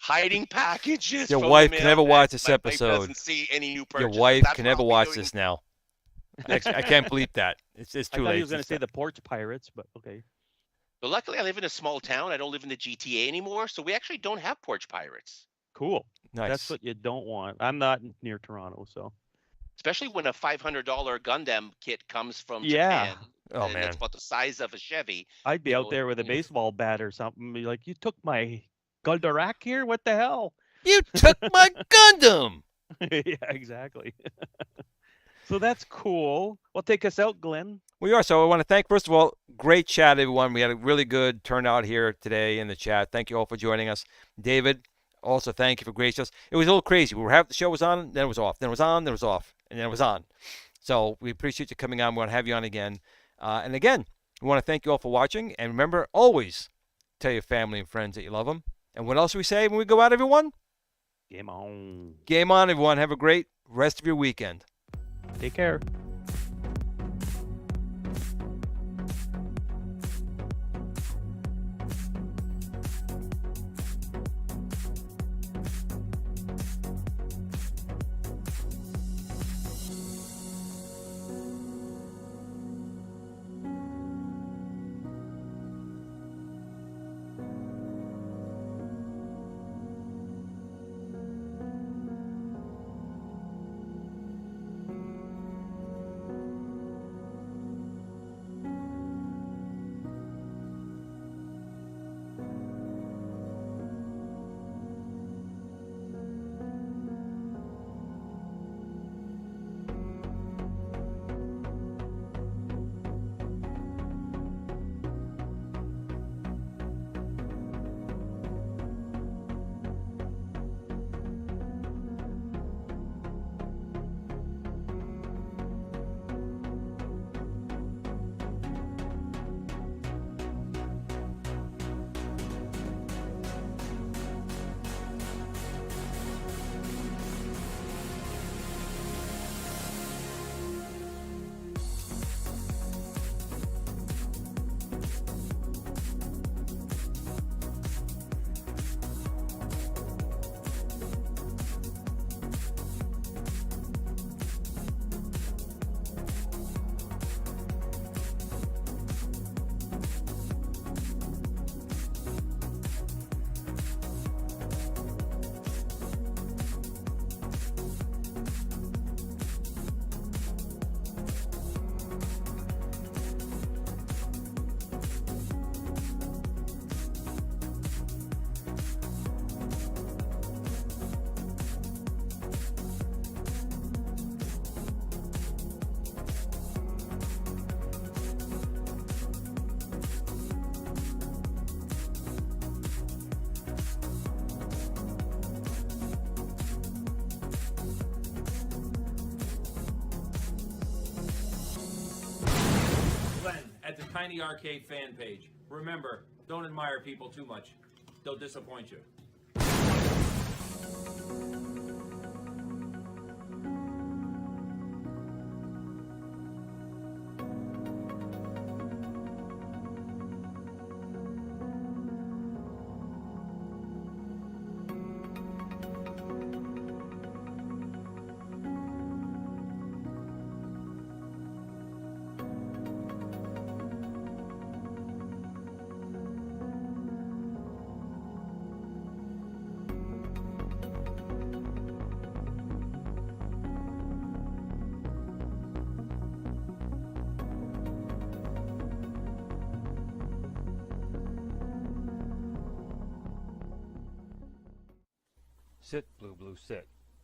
Hiding packages. Your wife can never watch this episode. My wife doesn't see any new purchases. Your wife can never watch this now. I can't believe that. It's too late. I thought he was going to say the Porch Pirates, but okay. But luckily, I live in a small town. I don't live in the GTA anymore, so we actually don't have Porch Pirates. Cool. Nice. That's what you don't want. I'm not near Toronto, so. Especially when a $500 Gundam kit comes from Japan. Oh, man. That's about the size of a Chevy. I'd be out there with a baseball bat or something. Be like, you took my Goldorak here? What the hell? You took my Gundam! Yeah, exactly. So that's cool. Well, take us out, Glenn. We are. So I want to thank, first of all, great chat, everyone. We had a really good turnout here today in the chat. Thank you all for joining us. David, also thank you for gracing us. It was a little crazy. The show was on, then it was off. Then it was on, then it was off, and then it was on. So we appreciate you coming on. We want to have you on again. And again, we want to thank you all for watching. And remember, always tell your family and friends that you love them. And what else do we say when we go out, everyone? Game on. Game on, everyone. Have a great rest of your weekend. Take care. At the Tiny Arcade fan page. Remember, don't admire people too much. They'll disappoint you. Sit, blue, blue, sit.